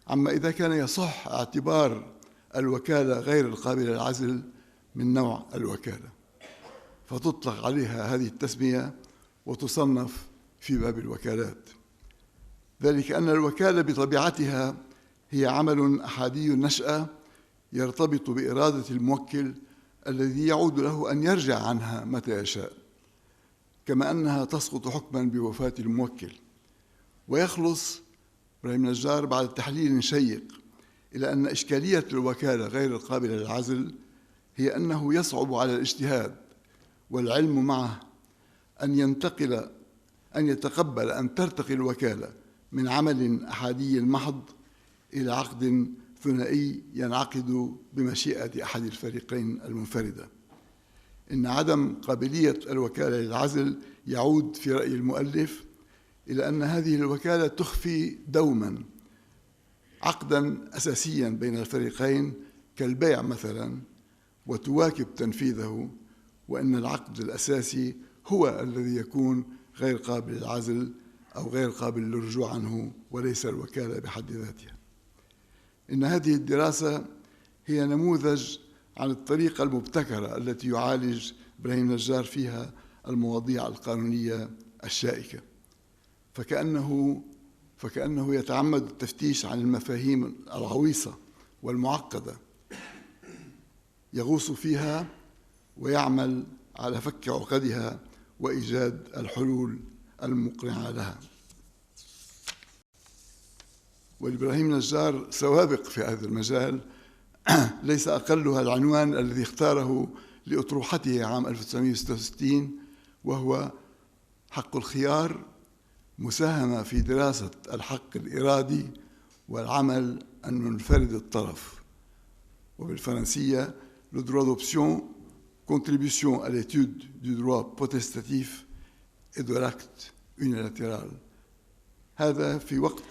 عما إذا كان يصح اعتبار الوكالة غير القابلة للعزل من نوع الوكالة، فتطلق عليها هذه التسمية وتصنف في باب الوكالات. ذلك أن الوكالة بطبيعتها هي عمل أحادي النشأة يرتبط بإرادة الموكل الذي يعود له أن يرجع عنها متى يشاء، كما أنها تسقط حكما بوفاة الموكل. ويخلص إبراهيم نجار بعد تحليل شيق إلى أن إشكالية الوكالة غير القابلة للعزل هي أنه يصعب على الاجتهاد والعلم معه أن يتقبل أن ترتقي الوكالة من عمل أحادي محض إلى عقد ثنائي ينعقد بمشيئة أحد الفريقين المنفردة. إن عدم قابلية الوكالة للعزل يعود في رأي المؤلف إلى أن هذه الوكالة تخفي دوما عقدا أساسيا بين الفريقين كالبيع مثلا، وتواكب تنفيذه، وأن العقد الأساسي هو الذي يكون غير قابل للعزل أو غير قابل للرجوع عنه، وليس الوكالة بحد ذاتها. إن هذه الدراسة هي نموذج عن الطريقة المبتكرة التي يعالج إبراهيم نجار فيها المواضيع القانونية الشائكة، فكأنه يتعمد التفتيش عن المفاهيم الغويصة والمعقدة، يغوص فيها ويعمل على فك عقدها وإيجاد الحلول المقنعة لها. والإبراهيم نجار سوابق في هذا المجال ليس أقلها العنوان الذي اختاره لأطروحته عام 1966، وهو حق الخيار، مساهمة في دراسة الحق الإرادي والعمل المنفرد الطرف، وبالفرنسية le droit d'option, contribution à l'étude du droit potestatif et de l'acte unilatéral. هذا في وقت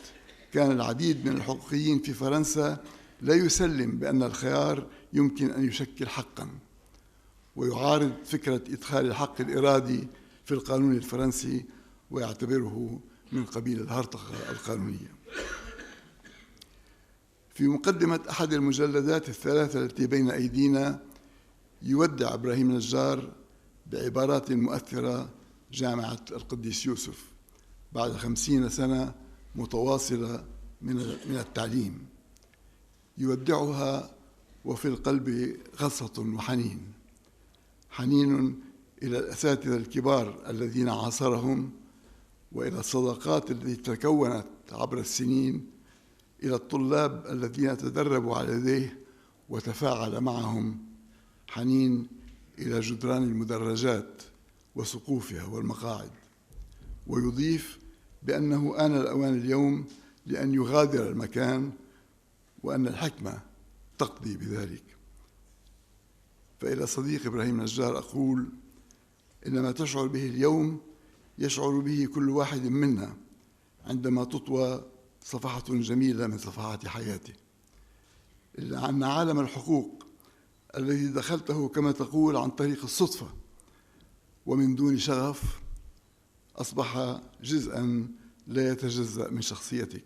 كان العديد من الحقوقيين في فرنسا لا يسلم بأن الخيار يمكن أن يشكل حقا، ويعارض فكرة إدخال الحق الإرادي في القانون الفرنسي ويعتبره من قبيل الهرطقة القانونية. في مقدمة أحد المجلدات الثلاثة التي بين أيدينا يودع إبراهيم نجار بعبارات مؤثرة جامعة القديس يوسف بعد 50 سنة متواصلة من التعليم. يودعها وفي القلب غصة وحنين، حنين إلى الأساتذة الكبار الذين عاصرهم، وإلى الصداقات التي تكونت عبر السنين، إلى الطلاب الذين تدربوا على يديه وتفاعل معهم، حنين إلى جدران المدرجات وسقوفها والمقاعد. ويضيف بأنه آن الأوان اليوم لأن يغادر المكان، وأن الحكمة تقضي بذلك. فإلى صديق إبراهيم نجار أقول: إن ما تشعر به اليوم يشعر به كل واحد منا عندما تطوى صفحة جميلة من صفحات حياته، إلا أن عالم الحقوق الذي دخلته كما تقول عن طريق الصدفة ومن دون شغف أصبح جزءاً لا يتجزأ من شخصيتك.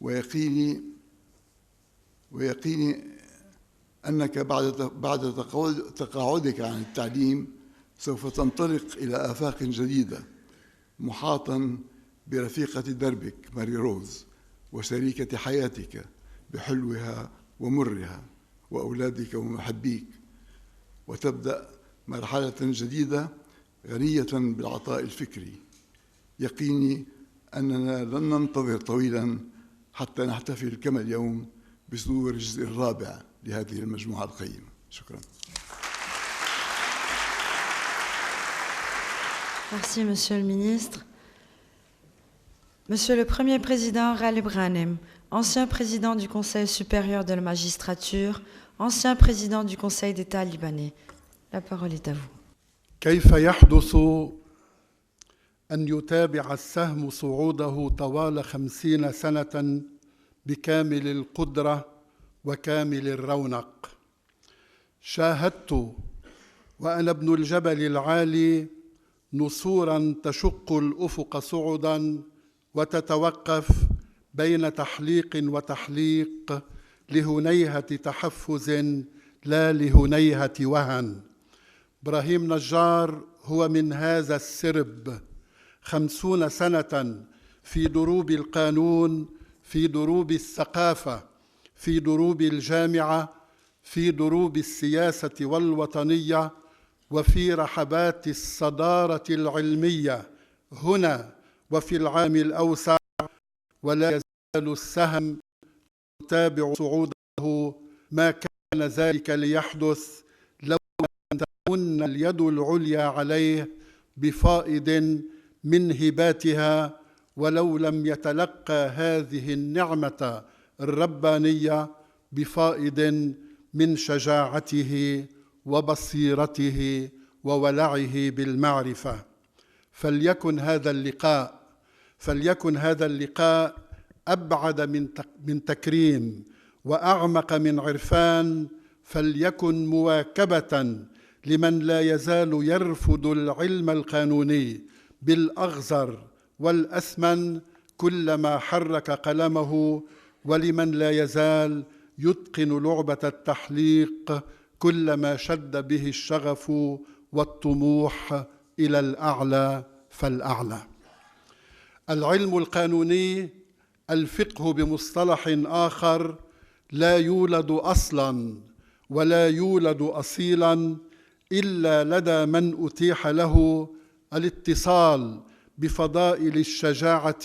ويقيني أنك بعد تقاعدك عن التعليم سوف تنطلق إلى آفاق جديدة محاطاً برفيقة دربك ماري روز وشريكة حياتك بحلوها ومرها وأولادك ومحبيك، وتبدأ مرحلة جديدة غنية بالعطاء الفكري. يقيني أننا لن ننتظر طويلاً حتى نحتفل كما اليوم بصدور الجزء الرابع لهذه المجموعة القيمة. شكراً. Merci, Monsieur le Ministre. Monsieur le Premier Président Ghalib Ghanem, ancien président du Conseil supérieur de la magistrature, ancien président du Conseil d'État libanais. La parole est à vous. كيف يحدث أن يتابع السهم صعوده طوال 50 سنة بكامل القدرة وكامل الرونق؟ شاهدت وأنا ابن الجبل العالي نسورا تشق الأفق صعدا وتتوقف بين تحليق وتحليق لهنيهة تحفز لا لهنيهة وهن. إبراهيم نجار هو من هذا السرب، 50 سنة في دروب القانون، في دروب الثقافة، في دروب الجامعة، في دروب السياسة والوطنية، وفي رحبات الصدارة العلمية هنا وفي العام الأوسع، ولا يزال السهم يتابع صعوده. ما كان ذلك ليحدث لو لم تكن اليد العليا عليه بفائض من هباتها، ولو لم يتلقى هذه النعمة الربانية بفائض من شجاعته وبصيرته وولعه بالمعرفة. فليكن هذا اللقاء أبعد من تكريم وأعمق من عرفان، فليكن مواكبة لمن لا يزال يرفض العلم القانوني بالأغزر والأثمن كلما حرك قلمه، ولمن لا يزال يتقن لعبة التحليق كلما شد به الشغف والطموح إلى الأعلى فالأعلى. العلم القانوني، الفقه بمصطلح آخر، لا يولد أصلاً ولا يولد أصيلاً إلا لدى من أتيح له الاتصال بفضائل الشجاعة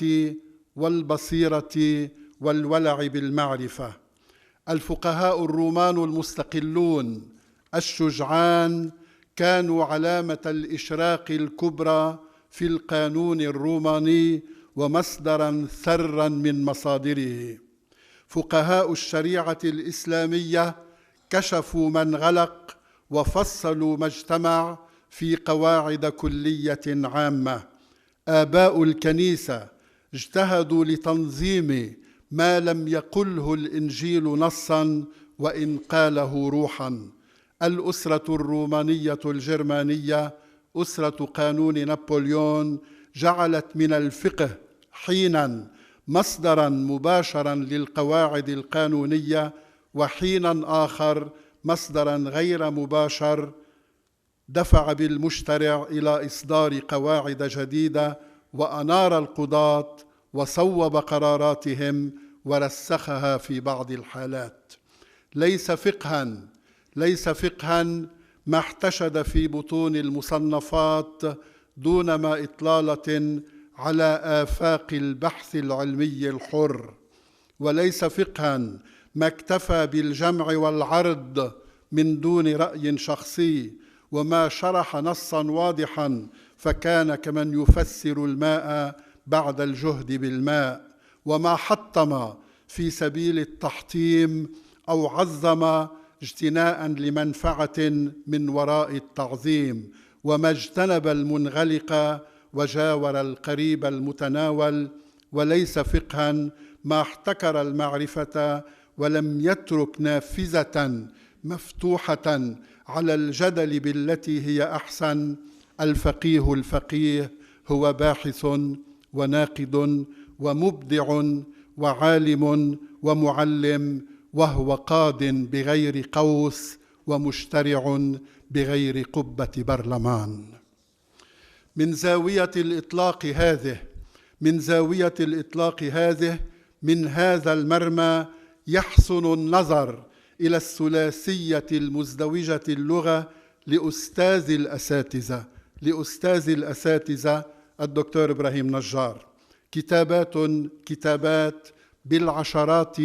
والبصيرة والولع بالمعرفة. الفقهاء الرومان المستقلون الشجعان كانوا علامة الإشراق الكبرى في القانون الروماني ومصدراً ثراً من مصادره. فقهاء الشريعة الإسلامية كشفوا ما انغلق وفصلوا ما اجتمع في قواعد كلية عامة. آباء الكنيسة اجتهدوا لتنظيم ما لم يقله الإنجيل نصاً وإن قاله روحاً. الأسرة الرومانية الجرمانية، أسرة قانون نابليون، جعلت من الفقه حيناً مصدراً مباشراً للقواعد القانونية، وحيناً آخر مصدراً غير مباشر دفع بالمشترع إلى إصدار قواعد جديدة، وأنار القضاة وصوب قراراتهم ورسخها في بعض الحالات. ليس فقهاً ما احتشد في بطون المصنفات دون ما إطلالة على آفاق البحث العلمي الحر، وليس فقهاً ما اكتفى بالجمع والعرض من دون رأي شخصي، وما شرح نصاً واضحاً فكان كمن يفسر الماء بعد الجهد بالماء، وما حطم في سبيل التحطيم أو عظم اجتناء لمنفعة من وراء التعظيم، وما اجتنب المنغلق وجاور القريب المتناول. وليس فقهاً ما احتكر المعرفة ولم يترك نافذة مفتوحة على الجدل بالتي هي أحسن. الفقيه الفقيه هو باحث وناقد ومبدع وعالم ومعلم، وهو قاض بغير قوس ومشترع بغير قبة برلمان. من زاوية الإطلاق هذه من هذا المرمى يحسن النظر إلى الثلاثية المزدوجة اللغة لأستاذ الأساتذة الدكتور إبراهيم نجار. كتابات بالعشرات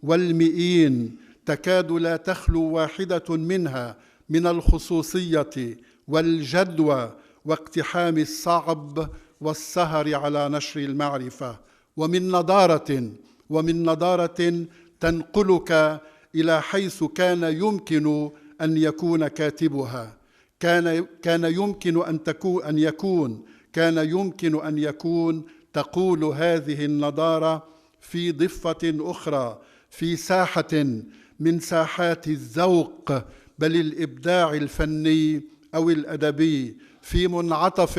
والمئين، تكاد لا تخلو واحدة منها من الخصوصية والجدوى واقتحام الصعب والسهر على نشر المعرفة، ومن نضارة تنقلك إلى حيث كان يمكن أن يكون كاتبها، كان يمكن أن يكون تقول هذه النضارة في ضفة أخرى، في ساحة من ساحات الذوق بل الإبداع الفني أو الأدبي، في منعطف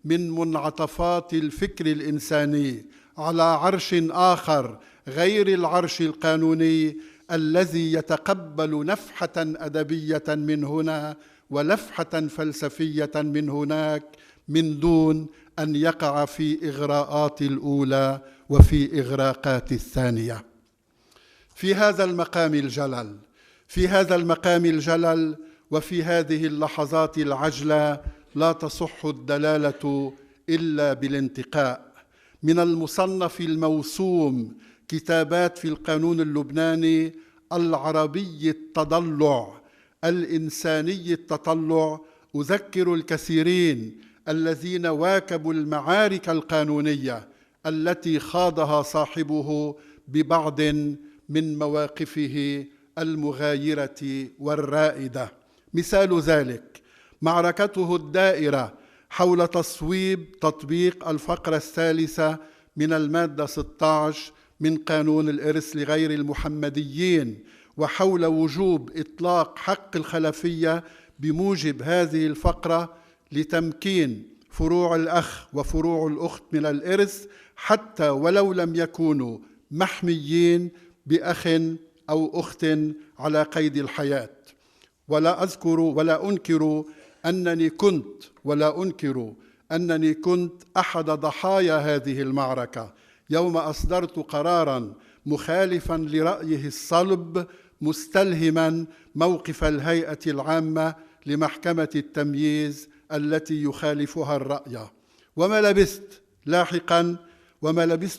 من منعطفات الفكر الإنساني، على عرش آخر غير العرش القانوني الذي يتقبل نفحة أدبية من هنا ولفحة فلسفية من هناك، من دون أن يقع في إغراءات الأولى وفي إغراقات الثانية. في هذا المقام الجلل وفي هذه اللحظات العجلة لا تصح الدلالة إلا بالانتقاء. من المصنف الموسوم كتابات في القانون اللبناني العربي التضلع الإنساني التطلع، أذكر الكثيرين الذين واكبوا المعارك القانونية التي خاضها صاحبه ببعض من مواقفه المغايرة والرائدة. مثال ذلك معركته الدائرة حول تصويب تطبيق الفقرة الثالثة من المادة 16 من قانون الإرث لغير المحمديين، وحول وجوب إطلاق حق الخلفية بموجب هذه الفقرة لتمكين فروع الأخ وفروع الأخت من الإرث حتى ولو لم يكونوا محميين بأخ أو أخت على قيد الحياة. ولا أنكر أنني كنت أحد ضحايا هذه المعركة يوم أصدرت قراراً مخالفاً لرأيه الصلب، مستلهماً موقف الهيئة العامة لمحكمة التمييز التي يخالفها الرأي. وما لبثت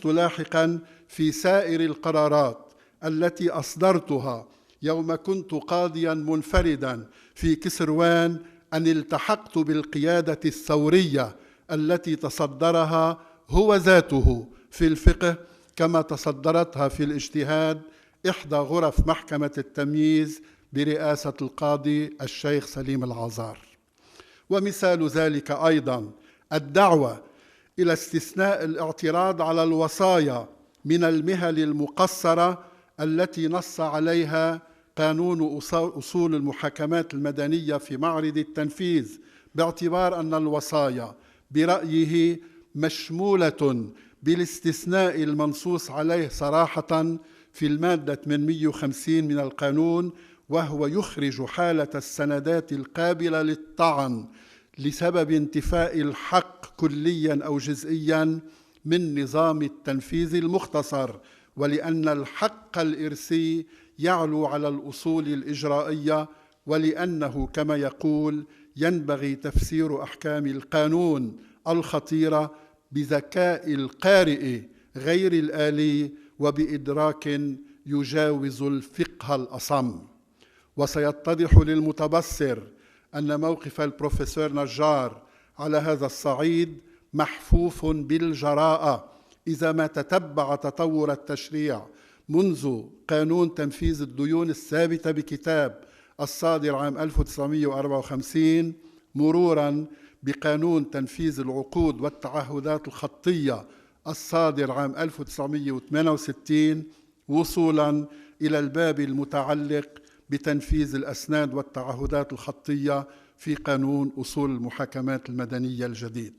لاحقاً في سائر القرارات التي أصدرتها يوم كنت قاضياً منفرداً في كسروان أن التحقت بالقيادة الثورية التي تصدرها هو ذاته في الفقه كما تصدرتها في الاجتهاد إحدى غرف محكمة التمييز برئاسة القاضي الشيخ سليم العزار. ومثال ذلك أيضاً الدعوة إلى استثناء الاعتراض على الوصايا من المهل المقصرة التي نص عليها قانون أصول المحاكمات المدنية في معرض التنفيذ، باعتبار أن الوصايا برأيه مشمولة بالاستثناء المنصوص عليه صراحة في المادة 850 من القانون، وهو يخرج حالة السندات القابلة للطعن لسبب انتفاء الحق كليا أو جزئيا من نظام التنفيذ المختصر، ولأن الحق الإرثي يعلو على الأصول الإجرائية، ولأنه كما يقول ينبغي تفسير أحكام القانون الخطيرة بذكاء القارئ غير الآلي وبإدراك يجاوز الفقه الأصم. وسيتضح للمتبصر أن موقف البروفيسور نجار على هذا الصعيد محفوف بالجراءة إذا ما تتبع تطور التشريع منذ قانون تنفيذ الديون الثابتة بكتاب الصادر عام 1954 مروراً بقانون تنفيذ العقود والتعهدات الخطية الصادر عام 1968 وصولاً إلى الباب المتعلق بتنفيذ الأسناد والتعهدات الخطية في قانون أصول المحاكمات المدنية الجديد.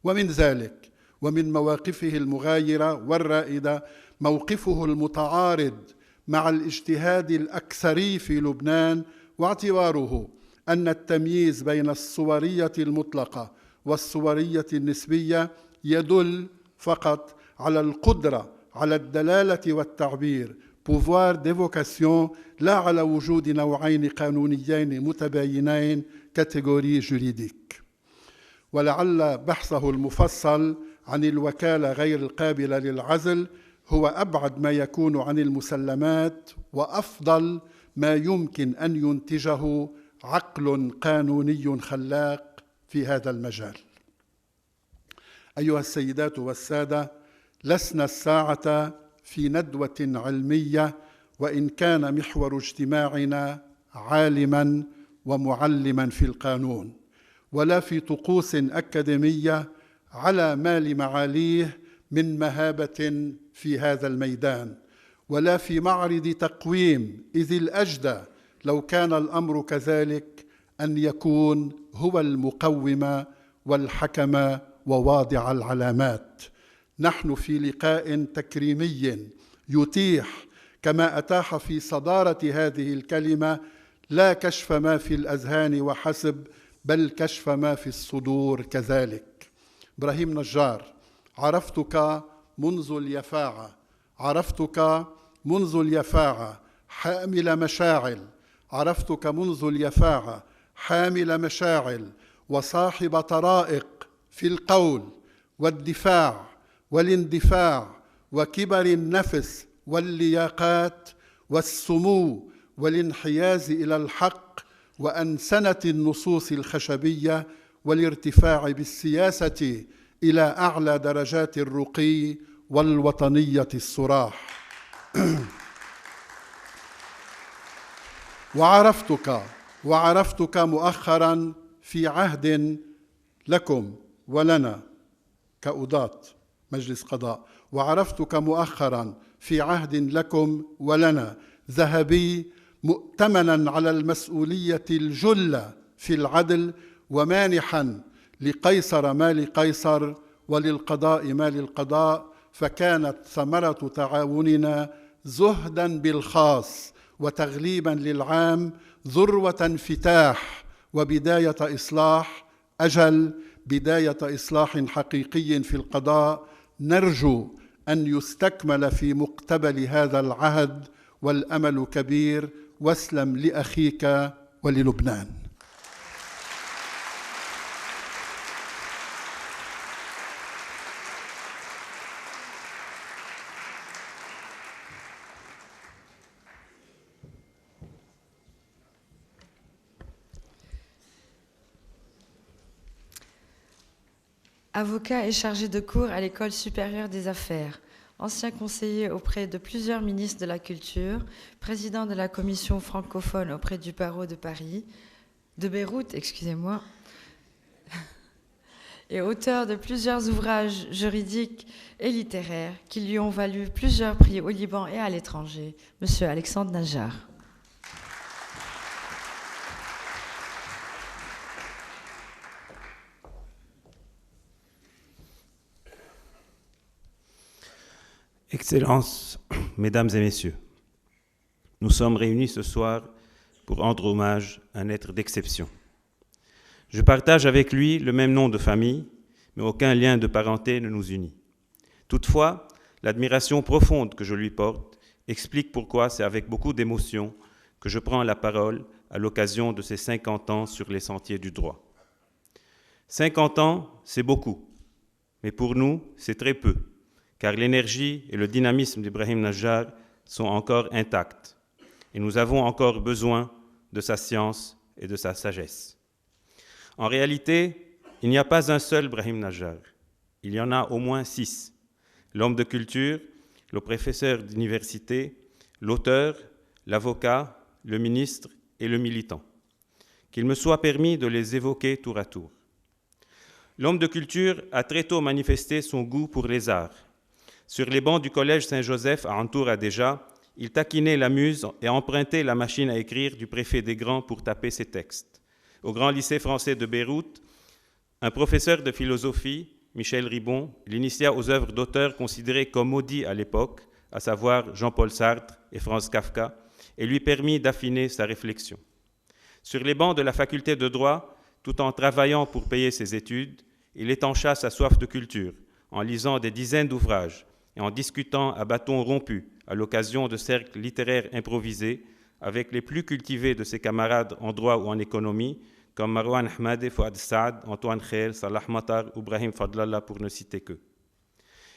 ومن ذلك ومن مواقفه المغايرة والرائدة موقفه المتعارض مع الاجتهاد الأكثري في لبنان، واعتباره أن التمييز بين الصورية المطلقة والصورية النسبية يدل فقط على القدرة على الدلالة والتعبير pouvoir d'évocation، لا على وجود نوعين قانونيين متباينين كاتيجوري جوريديك. ولعل بحثه المفصل عن الوكالة غير القابلة للعزل هو أبعد ما يكون عن المسلمات وأفضل ما يمكن أن ينتجه عقل قانوني خلاق في هذا المجال. أيها السيدات والسادة، لسنا الساعة في ندوة علمية، وإن كان محور اجتماعنا عالما ومعلما في القانون، ولا في طقوس أكاديمية على ما لمعاليه من مهابة في هذا الميدان، ولا في معرض تقويم، إذ الأجدى لو كان الأمر كذلك أن يكون هو المقوم والحكم وواضع العلامات. نحن في لقاء تكريمي يتيح، كما أتاح في صدارة هذه الكلمة، لا كشف ما في الأذهان وحسب، بل كشف ما في الصدور كذلك. إبراهيم نجار، عرفتك منذ اليفاعة، عرفتك منذ اليفاعة حامل مشاعل، عرفتك منذ اليفاعة حامل مشاعل وصاحب طرائق في القول والدفاع والاندفاع وكبر النفس واللياقات والسمو والانحياز إلى الحق وأنسنة النصوص الخشبية والارتفاع بالسياسة إلى أعلى درجات الرقي والوطنية الصراح. وعرفتك مؤخرا في عهد لكم ولنا كقضاة مجلس قضاء، وعرفتك مؤخرا في عهد لكم ولنا ذهبي، مؤتمنا على المسؤولية الجلة في العدل، ومانحا لقيصر ما لقيصر وللقضاء ما للقضاء. فكانت ثمرة تعاوننا زهدا بالخاص وتغليبا للعام، ذروة انفتاح وبداية إصلاح، أجل بداية إصلاح حقيقي في القضاء نرجو أن يستكمل في مقتبل هذا العهد، والأمل كبير. واسلم لأخيك وللبنان. Avocat et chargé de cours à l'École supérieure des affaires, ancien conseiller auprès de plusieurs ministres de la Culture, président de la commission francophone auprès du barreau de Beyrouth, et auteur de plusieurs ouvrages juridiques et littéraires qui lui ont valu plusieurs prix au Liban et à l'étranger, Monsieur Alexandre Najjar. Excellences, Mesdames et Messieurs, nous sommes réunis ce soir pour rendre hommage à un être d'exception. Je partage avec lui le même nom de famille, mais aucun lien de parenté ne nous unit. Toutefois, l'admiration profonde que je lui porte explique pourquoi c'est avec beaucoup d'émotion que je prends la parole à l'occasion de ses 50 ans sur les sentiers du droit. 50 ans, c'est beaucoup, mais pour nous, c'est très peu, car l'énergie et le dynamisme d'Ibrahim Najjar sont encore intacts, et nous avons encore besoin de sa science et de sa sagesse. En réalité, il n'y a pas un seul Ibrahim Najjar, il y en a au moins 6. L'homme de culture, le professeur d'université, l'auteur, l'avocat, le ministre et le militant. Qu'il me soit permis de les évoquer tour à tour. L'homme de culture a très tôt manifesté son goût pour les arts. Sur les bancs du collège Saint-Joseph à Antoura déjà, il taquinait la muse et empruntait la machine à écrire du préfet des Grands pour taper ses textes. Au Grand Lycée français de Beyrouth, un professeur de philosophie, Michel Ribon, l'initia aux œuvres d'auteurs considérés comme maudits à l'époque, à savoir Jean-Paul Sartre et Franz Kafka, et lui permit d'affiner sa réflexion. Sur les bancs de la faculté de droit, tout en travaillant pour payer ses études, il étancha sa soif de culture, en lisant des dizaines d'ouvrages et en discutant à bâtons rompus à l'occasion de cercles littéraires improvisés avec les plus cultivés de ses camarades en droit ou en économie, comme Marwan Ahmadi, Fouad Saad, Antoine Khair, Salah Matar ou Brahim Fadlallah, pour ne citer qu'eux.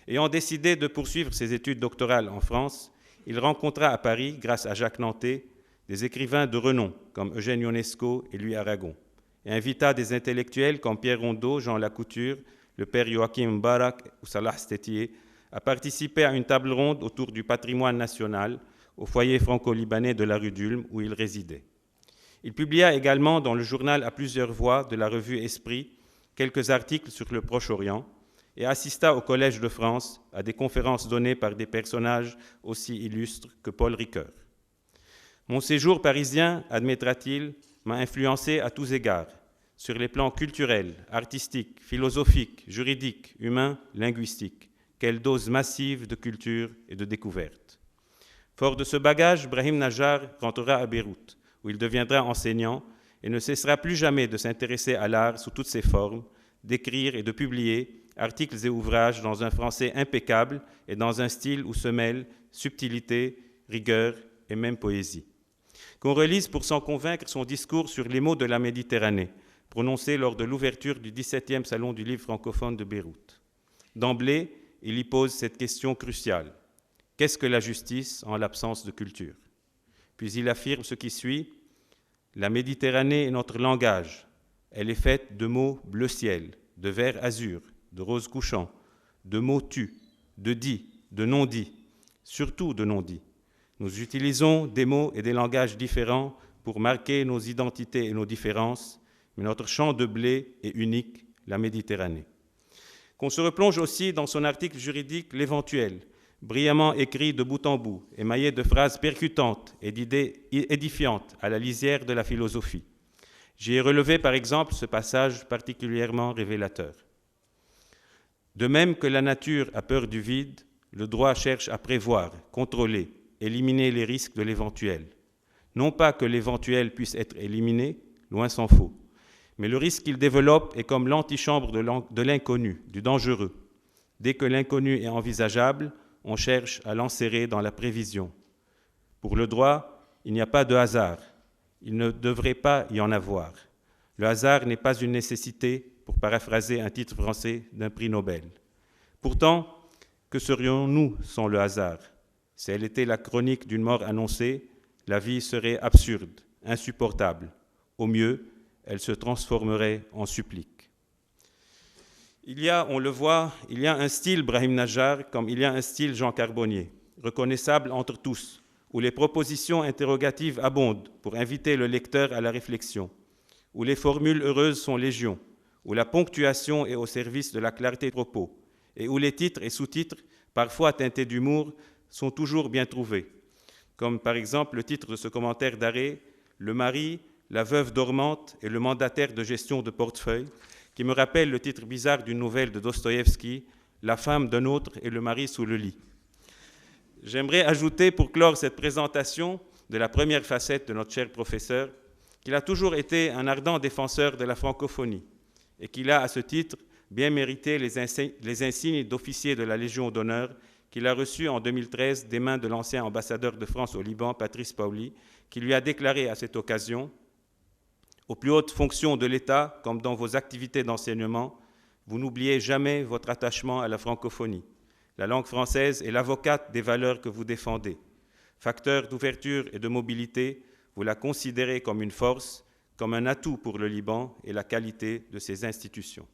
Ayant décidé de poursuivre ses études doctorales en France, il rencontra à Paris, grâce à Jacques Nanté, des écrivains de renom comme Eugène Ionesco et Louis Aragon, et invita des intellectuels comme Pierre Rondeau, Jean Lacouture, le père Joachim Mbarak ou Salah Stétier à participer à une table ronde autour du patrimoine national au foyer franco-libanais de la rue d'Ulm où il résidait. Il publia également dans le journal à plusieurs voix de la revue Esprit quelques articles sur le Proche-Orient et assista au Collège de France à des conférences données par des personnages aussi illustres que Paul Ricoeur. Mon séjour parisien, admettra-t-il, m'a influencé à tous égards, sur les plans culturels, artistiques, philosophiques, juridiques, humains, linguistiques. Quelle dose massive de culture et de découverte. Fort de ce bagage, Brahim Najjar rentrera à Beyrouth, où il deviendra enseignant et ne cessera plus jamais de s'intéresser à l'art sous toutes ses formes, d'écrire et de publier articles et ouvrages dans un français impeccable et dans un style où se mêlent subtilité, rigueur et même poésie. Qu'on relise pour s'en convaincre son discours sur les mots de la Méditerranée, prononcé lors de l'ouverture du 17e Salon du livre francophone de Beyrouth. D'emblée, il y pose cette question cruciale. Qu'est-ce que la justice en l'absence de culture? Puis il affirme ce qui suit. La Méditerranée est notre langage. Elle est faite de mots bleu ciel, de vert azur, de rose couchant, de mots tus, de dits, de non-dits, surtout de non-dits. Nous utilisons des mots et des langages différents pour marquer nos identités et nos différences, mais notre champ de blé est unique, la Méditerranée. Qu'on se replonge aussi dans son article juridique L'Éventuel, brillamment écrit de bout en bout, émaillé de phrases percutantes et d'idées édifiantes à la lisière de la philosophie. J'y ai relevé par exemple ce passage particulièrement révélateur. De même que la nature a peur du vide, le droit cherche à prévoir, contrôler, éliminer les risques de l'éventuel. Non pas que l'éventuel puisse être éliminé, loin s'en faut, mais le risque qu'il développe est comme l'antichambre de l'inconnu, du dangereux. Dès que l'inconnu est envisageable, on cherche à l'enserrer dans la prévision. Pour le droit, il n'y a pas de hasard. Il ne devrait pas y en avoir. Le hasard n'est pas une nécessité, pour paraphraser un titre français d'un prix Nobel. Pourtant, que serions-nous sans le hasard? Si elle était la chronique d'une mort annoncée, la vie serait absurde, insupportable. Au mieux, elle se transformerait en supplique. Il y a, on le voit, il y a un style Brahim Najjar comme il y a un style Jean Carbonnier, reconnaissable entre tous, où les propositions interrogatives abondent pour inviter le lecteur à la réflexion, où les formules heureuses sont légion, où la ponctuation est au service de la clarté de propos, et où les titres et sous-titres, parfois teintés d'humour, sont toujours bien trouvés, comme par exemple le titre de ce commentaire d'arrêt, « Le mari, la veuve dormante et le mandataire de gestion de portefeuille », qui me rappelle le titre bizarre d'une nouvelle de Dostoïevski, « La femme d'un autre et le mari sous le lit ». J'aimerais ajouter, pour clore cette présentation de la première facette de notre cher professeur, qu'il a toujours été un ardent défenseur de la francophonie et qu'il a, à ce titre, bien mérité les insignes d'officier de la Légion d'honneur qu'il a reçus en 2013 des mains de l'ancien ambassadeur de France au Liban, Patrice Paoli, qui lui a déclaré à cette occasion « Aux plus hautes fonctions de l'État, comme dans vos activités d'enseignement, vous n'oubliez jamais votre attachement à la francophonie. La langue française est l'avocate des valeurs que vous défendez. Facteur d'ouverture et de mobilité, vous la considérez comme une force, comme un atout pour le Liban et la qualité de ses institutions. »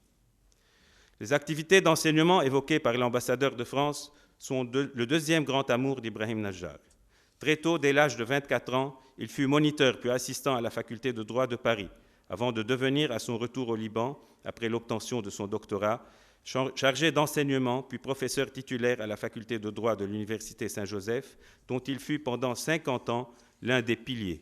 Les activités d'enseignement évoquées par l'ambassadeur de France sont le deuxième grand amour d'Ibrahim Najjar. Très tôt, dès l'âge de 24 ans, il fut moniteur puis assistant à la faculté de droit de Paris, avant de devenir, à son retour au Liban, après l'obtention de son doctorat, Chargé d'enseignement, puis professeur titulaire à la faculté de droit de l'Université Saint-Joseph, dont il fut pendant 50 ans l'un des piliers.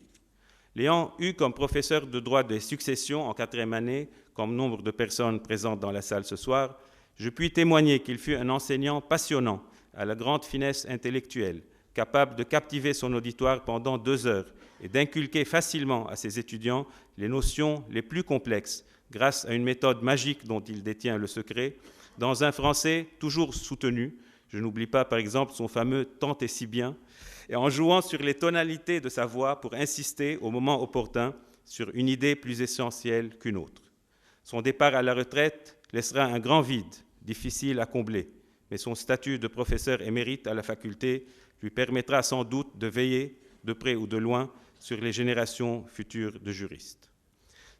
L'ayant eu comme professeur de droit des successions en 4e année, comme nombre de personnes présentes dans la salle ce soir, je puis témoigner qu'il fut un enseignant passionnant, à la grande finesse intellectuelle, capable de captiver son auditoire pendant 2 heures et d'inculquer facilement à ses étudiants les notions les plus complexes, grâce à une méthode magique dont il détient le secret, dans un français toujours soutenu. Je n'oublie pas, par exemple, son fameux « tant et si bien », et en jouant sur les tonalités de sa voix pour insister au moment opportun sur une idée plus essentielle qu'une autre. Son départ à la retraite laissera un grand vide, difficile à combler, mais son statut de professeur émérite à la faculté lui permettra sans doute de veiller, de près ou de loin, sur les générations futures de juristes.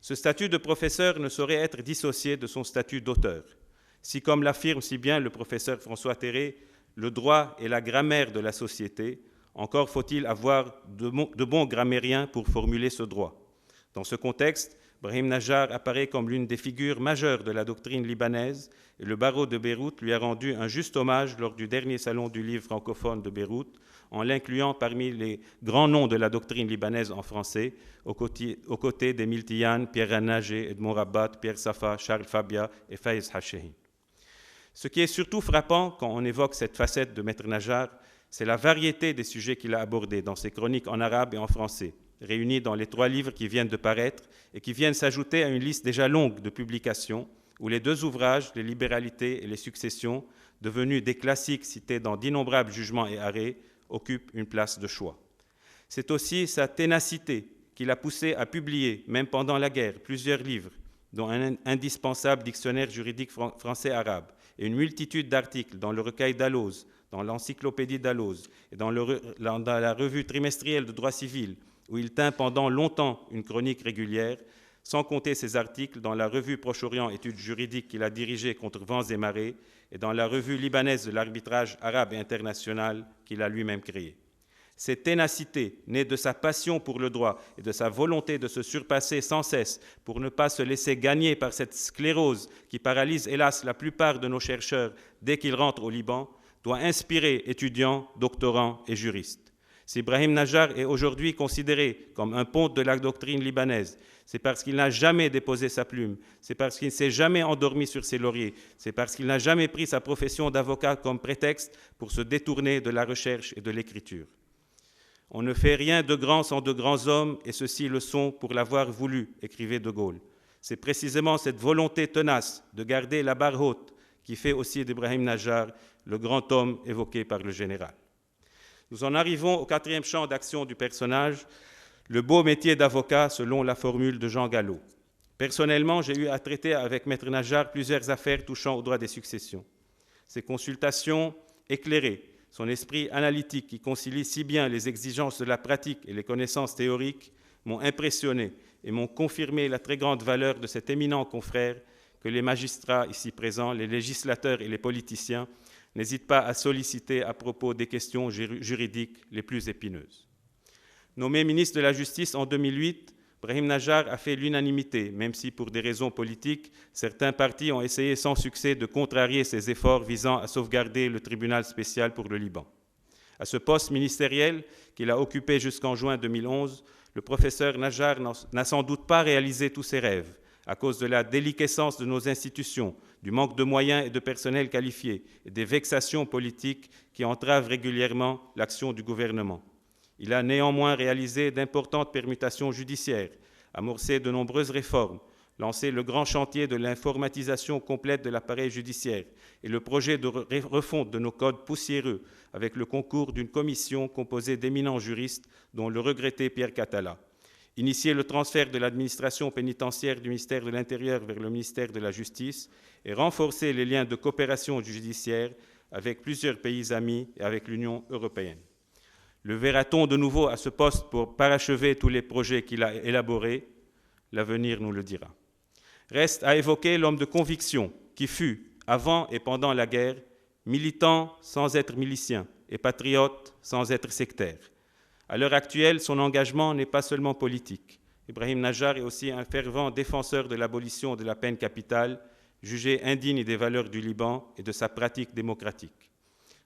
Ce statut de professeur ne saurait être dissocié de son statut d'auteur. Si, comme l'affirme si bien le professeur François Terré, le droit est la grammaire de la société, encore faut-il avoir de bons grammairiens pour formuler ce droit. Dans ce contexte, Brahim Najjar apparaît comme l'une des figures majeures de la doctrine libanaise et le barreau de Beyrouth lui a rendu un juste hommage lors du dernier salon du livre francophone de Beyrouth, en l'incluant parmi les grands noms de la doctrine libanaise en français, aux côtés d'Émile Tian, Pierre Ranagé, Edmond Rabat, Pierre Safa, Charles Fabia et Faiz Hashehin. Ce qui est surtout frappant quand on évoque cette facette de Maître Najjar, c'est la variété des sujets qu'il a abordés dans ses chroniques en arabe et en français, réunis dans les 3 livres qui viennent de paraître et qui viennent s'ajouter à une liste déjà longue de publications où les 2 ouvrages, Les libéralités et les successions, devenus des classiques cités dans d'innombrables jugements et arrêts, occupent une place de choix. C'est aussi sa ténacité qui l'a poussé à publier, même pendant la guerre, plusieurs livres, dont un indispensable dictionnaire juridique français-arabe et une multitude d'articles dans le recueil Dalloz, dans l'encyclopédie Dalloz et dans la revue trimestrielle de droit civil, où il tint pendant longtemps une chronique régulière, sans compter ses articles dans la revue Proche-Orient études juridiques qu'il a dirigée contre vents et marées et dans la revue libanaise de l'arbitrage arabe et international qu'il a lui-même créée. Cette ténacité, née de sa passion pour le droit et de sa volonté de se surpasser sans cesse pour ne pas se laisser gagner par cette sclérose qui paralyse hélas la plupart de nos chercheurs dès qu'ils rentrent au Liban, doit inspirer étudiants, doctorants et juristes. Si Brahim Najjar est aujourd'hui considéré comme un ponte de la doctrine libanaise, c'est parce qu'il n'a jamais déposé sa plume, c'est parce qu'il ne s'est jamais endormi sur ses lauriers, c'est parce qu'il n'a jamais pris sa profession d'avocat comme prétexte pour se détourner de la recherche et de l'écriture. On ne fait rien de grand sans de grands hommes, et ceux-ci le sont pour l'avoir voulu, écrivait De Gaulle. C'est précisément cette volonté tenace de garder la barre haute qui fait aussi d'Ibrahim Najjar le grand homme évoqué par le général. Nous en arrivons au 4e champ d'action du personnage, le beau métier d'avocat selon la formule de Jean Gallo. Personnellement, j'ai eu à traiter avec Maître Najjar plusieurs affaires touchant au droit des successions. Ses consultations éclairées, son esprit analytique qui concilie si bien les exigences de la pratique et les connaissances théoriques m'ont impressionné et m'ont confirmé la très grande valeur de cet éminent confrère que les magistrats ici présents, les législateurs et les politiciens n'hésitent pas à solliciter à propos des questions juridiques les plus épineuses. Nommé ministre de la Justice en 2008, Brahim Najjar a fait l'unanimité, même si pour des raisons politiques, certains partis ont essayé sans succès de contrarier ses efforts visant à sauvegarder le tribunal spécial pour le Liban. À ce poste ministériel qu'il a occupé jusqu'en juin 2011, le professeur Najjar n'a sans doute pas réalisé tous ses rêves à cause de la déliquescence de nos institutions, du manque de moyens et de personnel qualifié et des vexations politiques qui entravent régulièrement l'action du gouvernement. Il a néanmoins réalisé d'importantes permutations judiciaires, amorcé de nombreuses réformes, lancé le grand chantier de l'informatisation complète de l'appareil judiciaire et le projet de refonte de nos codes poussiéreux avec le concours d'une commission composée d'éminents juristes dont le regretté Pierre Catala. Initier le transfert de l'administration pénitentiaire du ministère de l'Intérieur vers le ministère de la Justice et renforcer les liens de coopération judiciaire avec plusieurs pays amis et avec l'Union européenne. Le verra-t-on de nouveau à ce poste pour parachever tous les projets qu'il a élaborés? L'avenir nous le dira. Reste à évoquer l'homme de conviction qui fut, avant et pendant la guerre, militant sans être milicien et patriote sans être sectaire. À l'heure actuelle, son engagement n'est pas seulement politique. Ibrahim Najjar est aussi un fervent défenseur de l'abolition de la peine capitale, jugée indigne des valeurs du Liban et de sa pratique démocratique.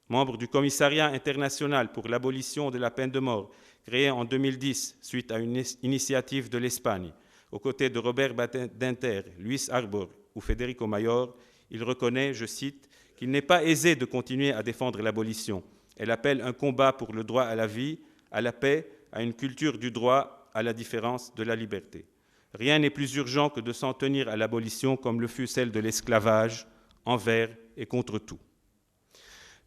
Membre du Commissariat international pour l'abolition de la peine de mort, créé en 2010 suite à une initiative de l'Espagne, aux côtés de Robert Badinter, Luis Arbor ou Federico Mayor, il reconnaît, je cite, qu'il n'est pas aisé de continuer à défendre l'abolition. Elle appelle un combat pour le droit à la vie, à la paix, à une culture du droit, à la différence, de la liberté. Rien n'est plus urgent que de s'en tenir à l'abolition comme le fut celle de l'esclavage, envers et contre tout.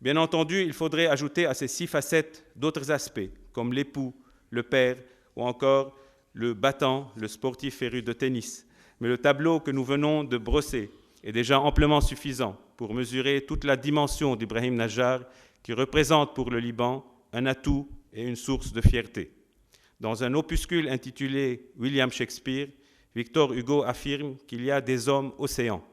Bien entendu, il faudrait ajouter à ces 6 facettes d'autres aspects, comme l'époux, le père ou encore le battant, le sportif féru de tennis. Mais le tableau que nous venons de brosser est déjà amplement suffisant pour mesurer toute la dimension d'Ibrahim Najjar qui représente pour le Liban un atout et une source de fierté. Dans un opuscule intitulé William Shakespeare, Victor Hugo affirme qu'il y a des hommes océans.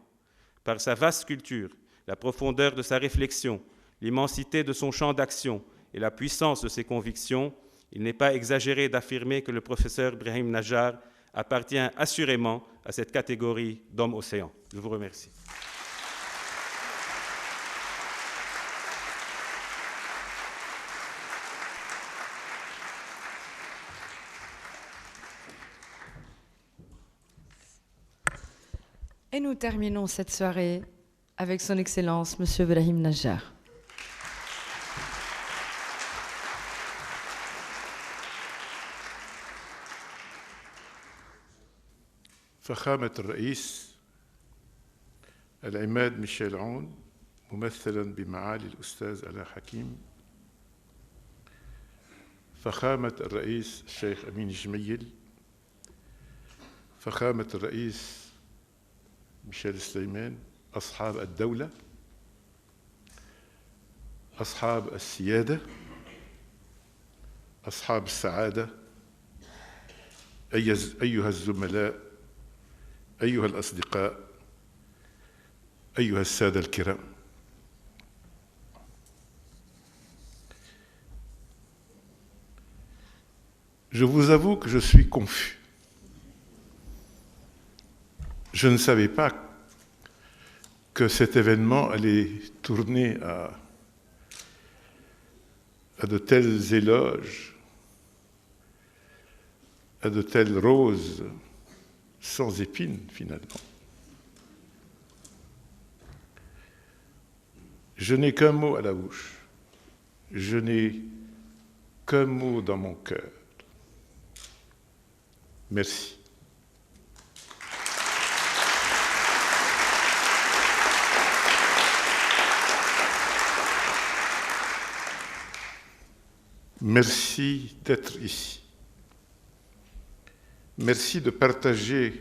Par sa vaste culture, la profondeur de sa réflexion, l'immensité de son champ d'action et la puissance de ses convictions, il n'est pas exagéré d'affirmer que le professeur Ibrahim Najjar appartient assurément à cette catégorie d'hommes océans. Je vous remercie. Et nous terminons cette soirée avec son Excellence, M. Ibrahim Najjar. فخامة الرئيس العماد ميشيل عون ممثلا بمعالي الأستاذ علاء حكيم، فخامة الرئيس الشيخ أمين جميل، فخامة الرئيس ميشيل سليمان، أصحاب الدولة، أصحاب السيادة، أصحاب السعادة، أيها الزملاء، أيها الأصدقاء، أيها السادة الكرام. Je vous avoue que je suis confus. Je ne savais pas que cet événement allait tourner à de tels éloges, à de telles roses sans épines, finalement. Je n'ai qu'un mot à la bouche. Je n'ai qu'un mot dans mon cœur. Merci. Merci d'être ici. Merci de partager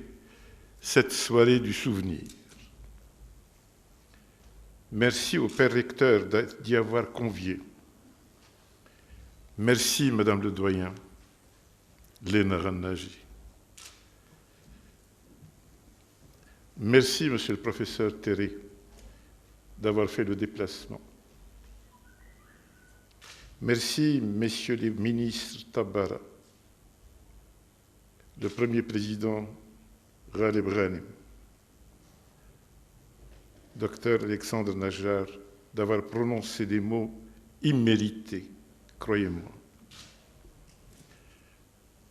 cette soirée du souvenir. Merci au Père recteur d'y avoir convié. Merci, Madame le Doyen, Léna Rannaji. Merci, Monsieur le Professeur Terré, d'avoir fait le déplacement. Merci, Messieurs les ministres Tabbara, le Premier président Ghaleb Ghanem, Docteur Alexandre Najjar, d'avoir prononcé des mots immérités, croyez-moi.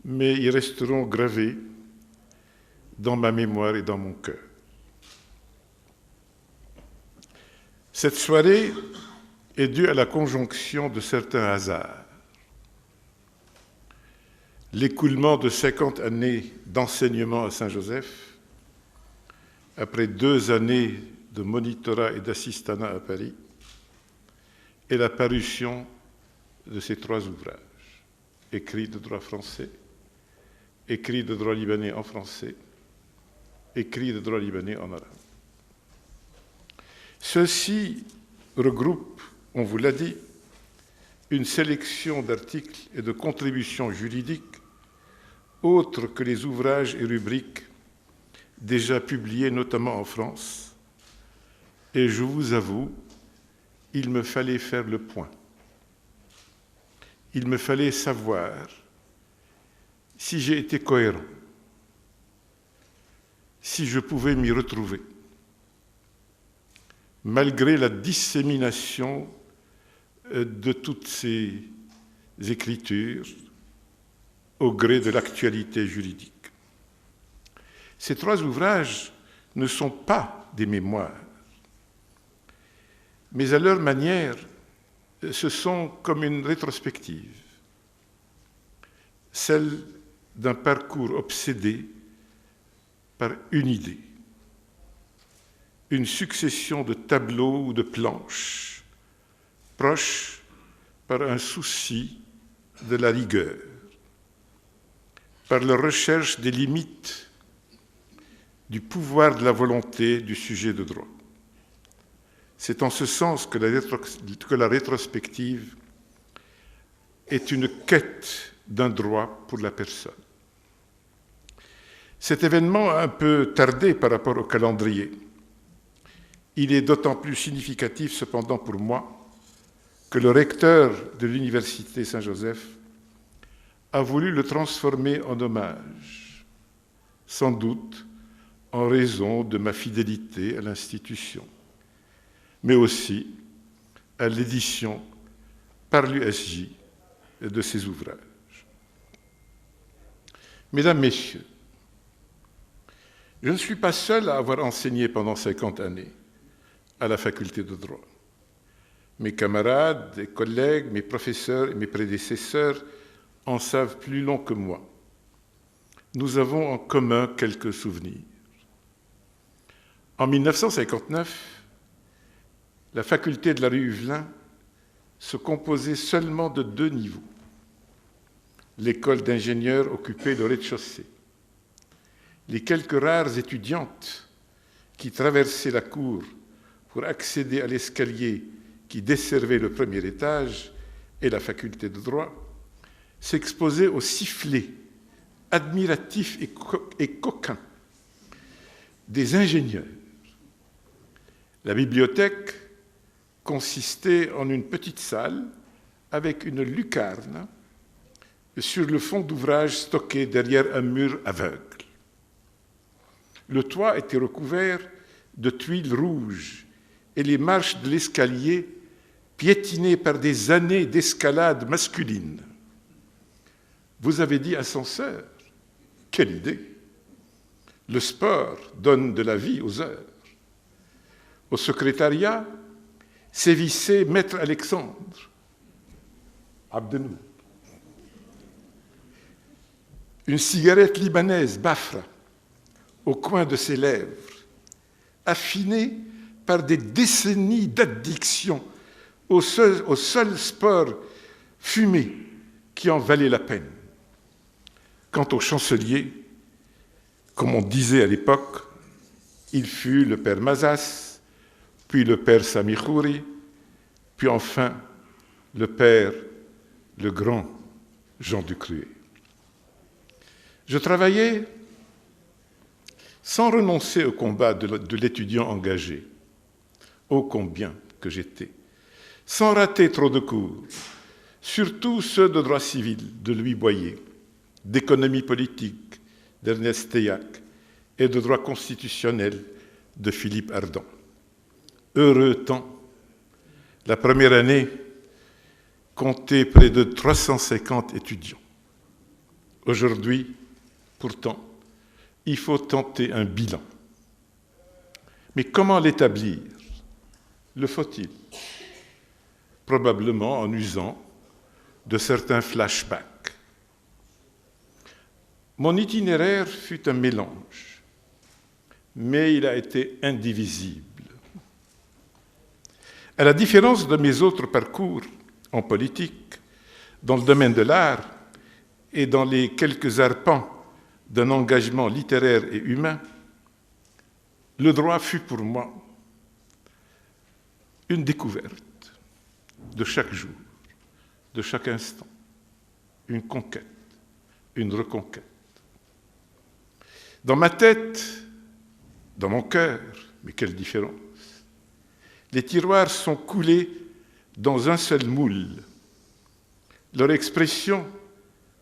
Mais ils resteront gravés dans ma mémoire et dans mon cœur. Cette soirée est due à la conjonction de certains hasards. L'écoulement de 50 années d'enseignement à Saint-Joseph, après 2 années de monitorat et d'assistanat à Paris, et la parution de ces 3 ouvrages, écrits de droit français, écrits de droit libanais en français, écrits de droit libanais en arabe. Ceux-ci regroupent, on vous l'a dit, une sélection d'articles et de contributions juridiques autres que les ouvrages et rubriques déjà publiés notamment en France. Et je vous avoue, il me fallait faire le point. Il me fallait savoir si j'ai été cohérent, si je pouvais m'y retrouver. malgré la dissémination de toutes ces écritures au gré de l'actualité juridique. Ces 3 ouvrages ne sont pas des mémoires, mais à leur manière, ce sont comme une rétrospective, celle d'un parcours obsédé par une idée, une succession de tableaux ou de planches, proches par un souci de la rigueur, par la recherche des limites du pouvoir de la volonté du sujet de droit. C'est en ce sens que la rétrospective est une quête d'un droit pour la personne. Cet événement a un peu tardé par rapport au calendrier. Il est d'autant plus significatif cependant pour moi que le recteur de l'Université Saint-Joseph a voulu le transformer en hommage, sans doute en raison de ma fidélité à l'institution, mais aussi à l'édition par l'USJ de ses ouvrages. Mesdames, Messieurs, je ne suis pas seul à avoir enseigné pendant 50 années à la faculté de droit. Mes camarades, mes collègues, mes professeurs et mes prédécesseurs en savent plus long que moi. Nous avons en commun quelques souvenirs. En 1959, la faculté de la rue Huvelin se composait seulement de 2 niveaux. L'école d'ingénieurs occupait le rez-de-chaussée. Les quelques rares étudiantes qui traversaient la cour pour accéder à l'escalier qui desservait le premier étage et la faculté de droit s'exposaient aux sifflets admiratifs et coquins des ingénieurs. La bibliothèque consistait en une petite salle avec une lucarne sur le fond d'ouvrages stockés derrière un mur aveugle. Le toit était recouvert de tuiles rouges et les marches de l'escalier piétinées par des années d'escalade masculine. Vous avez dit ascenseur? Quelle idée! Le sport donne de la vie aux heures. Au secrétariat sévissait Maître Alexandre Abdenou. Une cigarette libanaise, Bafra, au coin de ses lèvres, affinée par des décennies d'addiction au seul sport fumé qui en valait la peine. Quant au chancelier, comme on disait à l'époque, il fut le père Mazas, puis le père Samichouri, puis enfin le père, le grand Jean Ducruet. Je travaillais sans renoncer au combat de l'étudiant engagé, ô combien que j'étais, sans rater trop de cours, surtout ceux de droit civil de Louis Boyer, d'économie politique d'Ernest Teillac et de droit constitutionnel de Philippe Ardant. Heureux temps, la première année comptait près de 350 étudiants. Aujourd'hui, pourtant, il faut tenter un bilan. Mais comment l'établir? Le faut-il? Probablement en usant de certains flashbacks. Mon itinéraire fut un mélange, mais il a été indivisible. À la différence de mes autres parcours en politique, dans le domaine de l'art et dans les quelques arpents d'un engagement littéraire et humain, le droit fut pour moi une découverte de chaque jour, de chaque instant, une conquête, une reconquête. Dans ma tête, dans mon cœur, mais quelle différence, les tiroirs sont coulés dans un seul moule. Leur expression,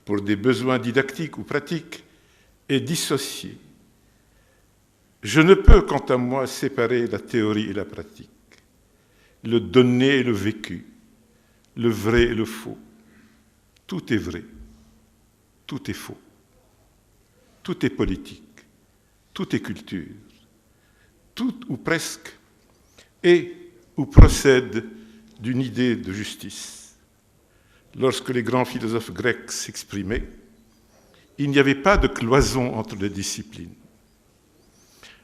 pour des besoins didactiques ou pratiques, est dissociée. Je ne peux, quant à moi, séparer la théorie et la pratique. le donné et le vécu, le vrai et le faux. Tout est vrai, tout est faux, tout est politique, tout est culture, tout ou presque est ou procède d'une idée de justice. Lorsque les grands philosophes grecs s'exprimaient, il n'y avait pas de cloison entre les disciplines.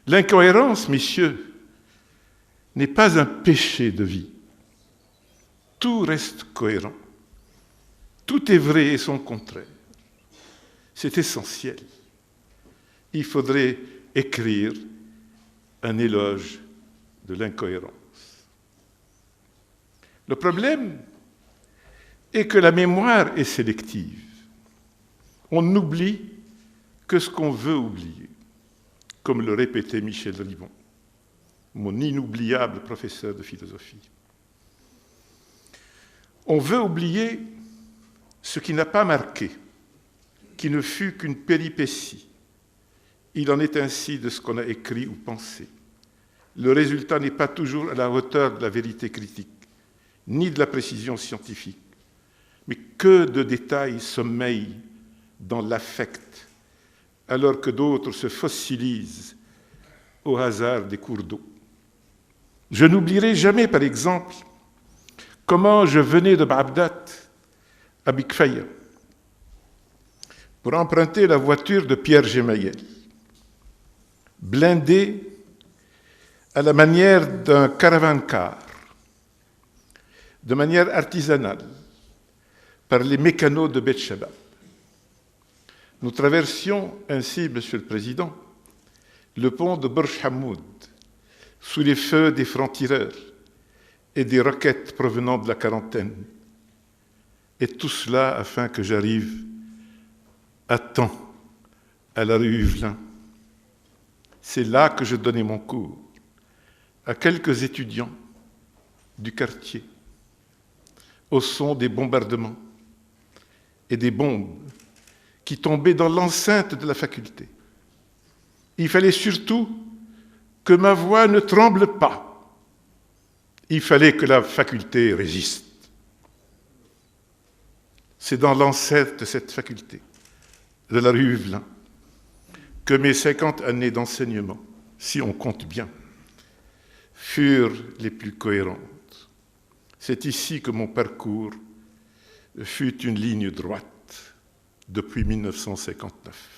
L'incohérence, messieurs, n'est pas un péché de vie. Tout reste cohérent. Tout est vrai et son contraire. C'est essentiel. Il faudrait écrire un éloge de l'incohérence. Le problème est que la mémoire est sélective. On n'oublie que ce qu'on veut oublier, comme le répétait Michel Ribon, mon inoubliable professeur de philosophie. On veut oublier ce qui n'a pas marqué, qui ne fut qu'une péripétie. Il en est ainsi de ce qu'on a écrit ou pensé. Le résultat n'est pas toujours à la hauteur de la vérité critique, ni de la précision scientifique, mais que de détails sommeillent dans l'affect, alors que d'autres se fossilisent au hasard des cours d'eau. Je n'oublierai jamais, par exemple, comment je venais de Bagdad à Bikfaya pour emprunter la voiture de Pierre Gemayel, blindée à la manière d'un caravan-car, de manière artisanale, par les mécanos de Beth Shabab. Nous traversions ainsi, Monsieur le Président, le pont de Burj Hamoud, sous les feux des francs-tireurs et des roquettes provenant de la quarantaine. Et tout cela afin que j'arrive à temps à la rue Huvelin. C'est là que je donnais mon cours à quelques étudiants du quartier, au son des bombardements et des bombes qui tombaient dans l'enceinte de la faculté. Il fallait surtout que ma voix ne tremble pas. Il fallait que la faculté résiste. C'est dans l'enceinte de cette faculté, de la rue Huvelin, que mes 50 années d'enseignement, si on compte bien, furent les plus cohérentes. C'est ici que mon parcours fut une ligne droite depuis 1959.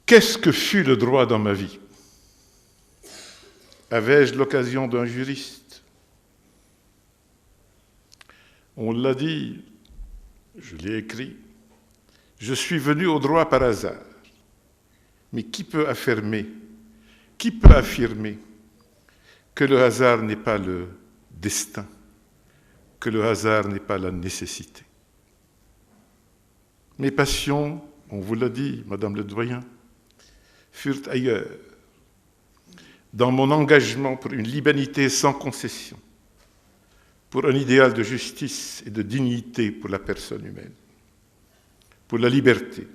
Qu'est-ce que fut le droit dans ma vie? Avais-je l'occasion d'un juriste? On l'a dit, je l'ai écrit, je suis venu au droit par hasard. Mais qui peut affirmer que le hasard n'est pas le destin, que le hasard n'est pas la nécessité? Mes passions, on vous l'a dit, Madame le Doyen, furent ailleurs, dans mon engagement pour une libanité sans concession, pour un idéal de justice et de dignité pour la personne humaine, pour la liberté,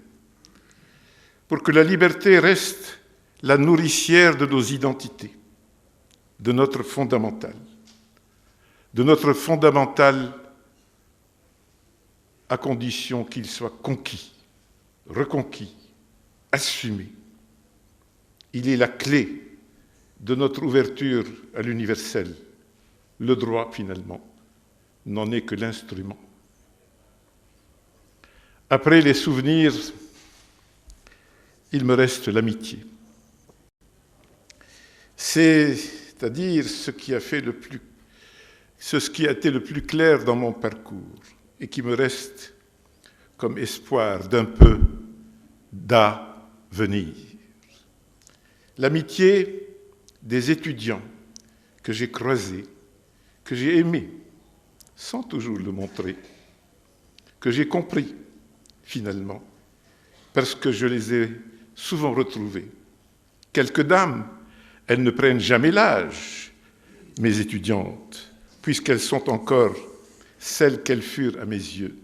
pour que la liberté reste la nourricière de nos identités, de notre fondamental à condition qu'il soit conquis, reconquis, assumé. Il est la clé de notre ouverture à l'universel. Le droit, finalement, n'en est que l'instrument. Après les souvenirs, il me reste l'amitié. C'est-à-dire ce qui a été le plus clair dans mon parcours et qui me reste comme espoir d'un peu d'avenir. L'amitié des étudiants que j'ai croisés, que j'ai aimés, sans toujours le montrer, que j'ai compris finalement, parce que je les ai souvent retrouvés. Quelques dames, elles ne prennent jamais l'âge, mes étudiantes, puisqu'elles sont encore celles qu'elles furent à mes yeux.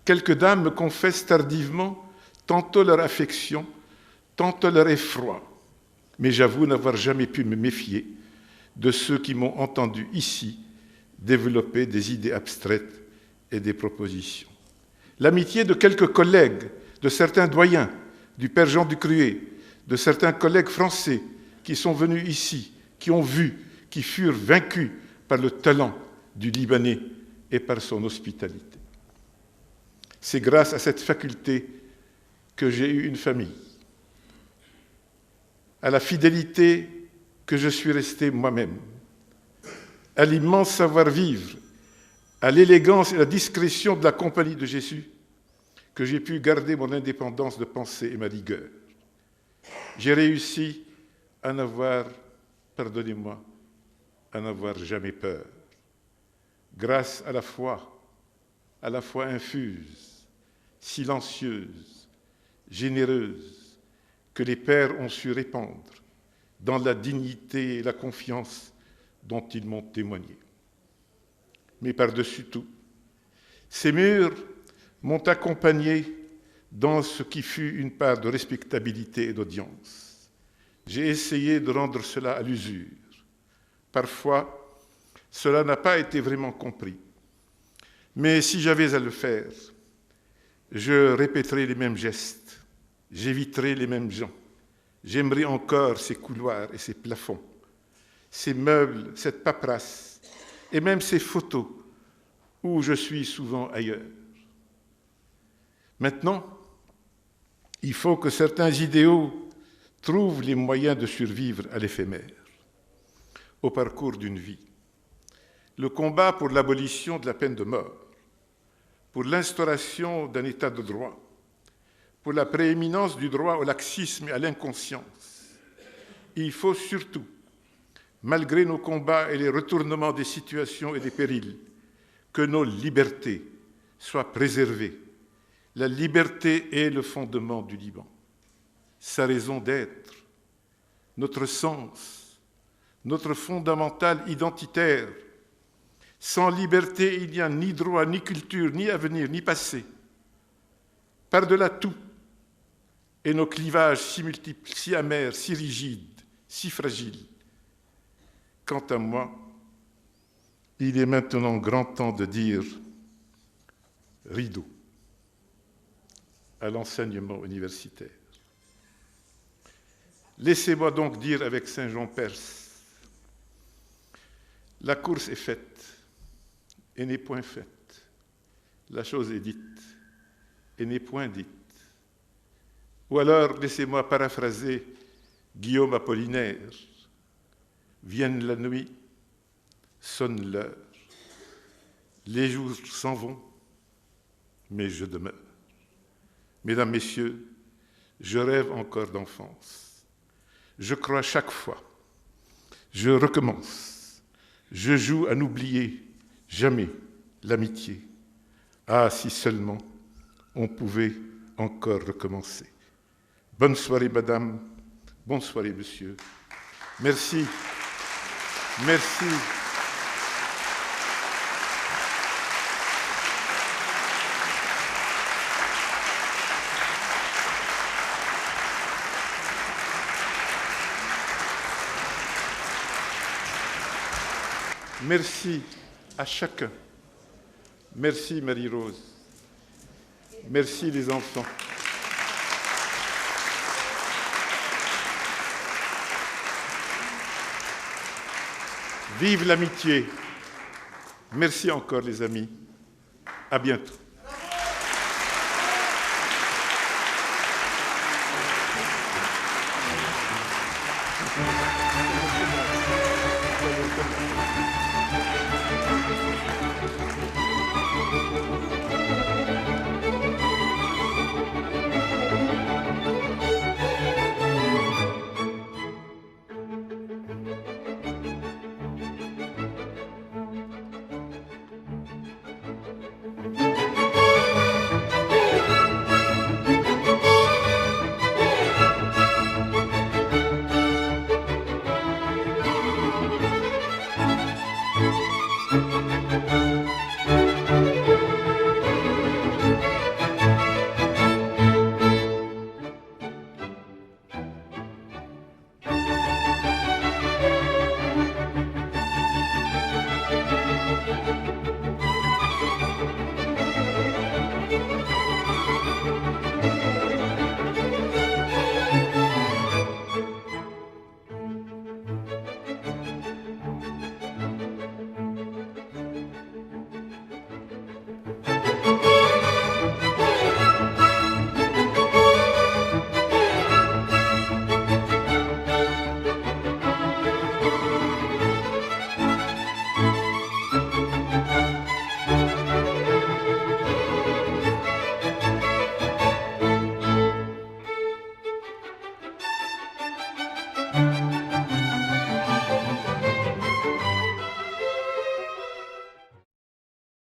Quelques dames me confessent tardivement tantôt leur affection, tantôt leur effroi, mais j'avoue n'avoir jamais pu me méfier de ceux qui m'ont entendu ici développer des idées abstraites et des propositions. L'amitié de quelques collègues, de certains doyens, du père Jean Ducruet, de certains collègues français qui sont venus ici, qui ont vu, qui furent vaincus par le talent du Libanais et par son hospitalité. C'est grâce à cette faculté que j'ai eu une famille, à la fidélité que je suis resté moi-même, à l'immense savoir-vivre, à l'élégance et la discrétion de la compagnie de Jésus, que j'ai pu garder mon indépendance de pensée et ma rigueur. J'ai réussi à n'avoir, pardonnez-moi, à n'avoir jamais peur, grâce à la foi infuse, silencieuse, généreuse, que les pères ont su répandre dans la dignité et la confiance dont ils m'ont témoigné. Mais par-dessus tout, ces murs m'ont accompagné dans ce qui fut une part de respectabilité et d'audience. J'ai essayé de rendre cela à l'usure. Parfois, cela n'a pas été vraiment compris. Mais si j'avais à le faire, je répéterais les mêmes gestes, j'éviterais les mêmes gens, j'aimerais encore ces couloirs et ces plafonds, ces meubles, cette paperasse, et même ces photos où je suis souvent ailleurs. Maintenant, il faut que certains idéaux trouvent les moyens de survivre à l'éphémère, au parcours d'une vie. Le combat pour l'abolition de la peine de mort, pour l'instauration d'un état de droit, pour la prééminence du droit au laxisme et à l'inconscience. Il faut surtout, malgré nos combats et les retournements des situations et des périls, que nos libertés soient préservées. La liberté est le fondement du Liban, sa raison d'être, notre sens, notre fondamental identitaire. Sans liberté, il n'y a ni droit, ni culture, ni avenir, ni passé. Par-delà tout, et nos clivages si multiples, si amers, si rigides, si fragiles. Quant à moi, il est maintenant grand temps de dire rideau à l'enseignement universitaire. Laissez-moi donc dire avec Saint Jean Perse, la course est faite et n'est point faite. La chose est dite et n'est point dite. Ou alors, laissez-moi paraphraser Guillaume Apollinaire. Vienne la nuit, sonne l'heure. Les jours s'en vont, mais je demeure. Mesdames, Messieurs, je rêve encore d'enfance. Je crois chaque fois. Je recommence. Je joue à n'oublier jamais l'amitié. Ah, si seulement on pouvait encore recommencer. Bonne soirée, madame. Bonne soirée, monsieur. Merci. Merci. Merci à chacun. Merci Marie-Rose. Merci les enfants. Vive l'amitié. Merci encore les amis. À bientôt. Thank you.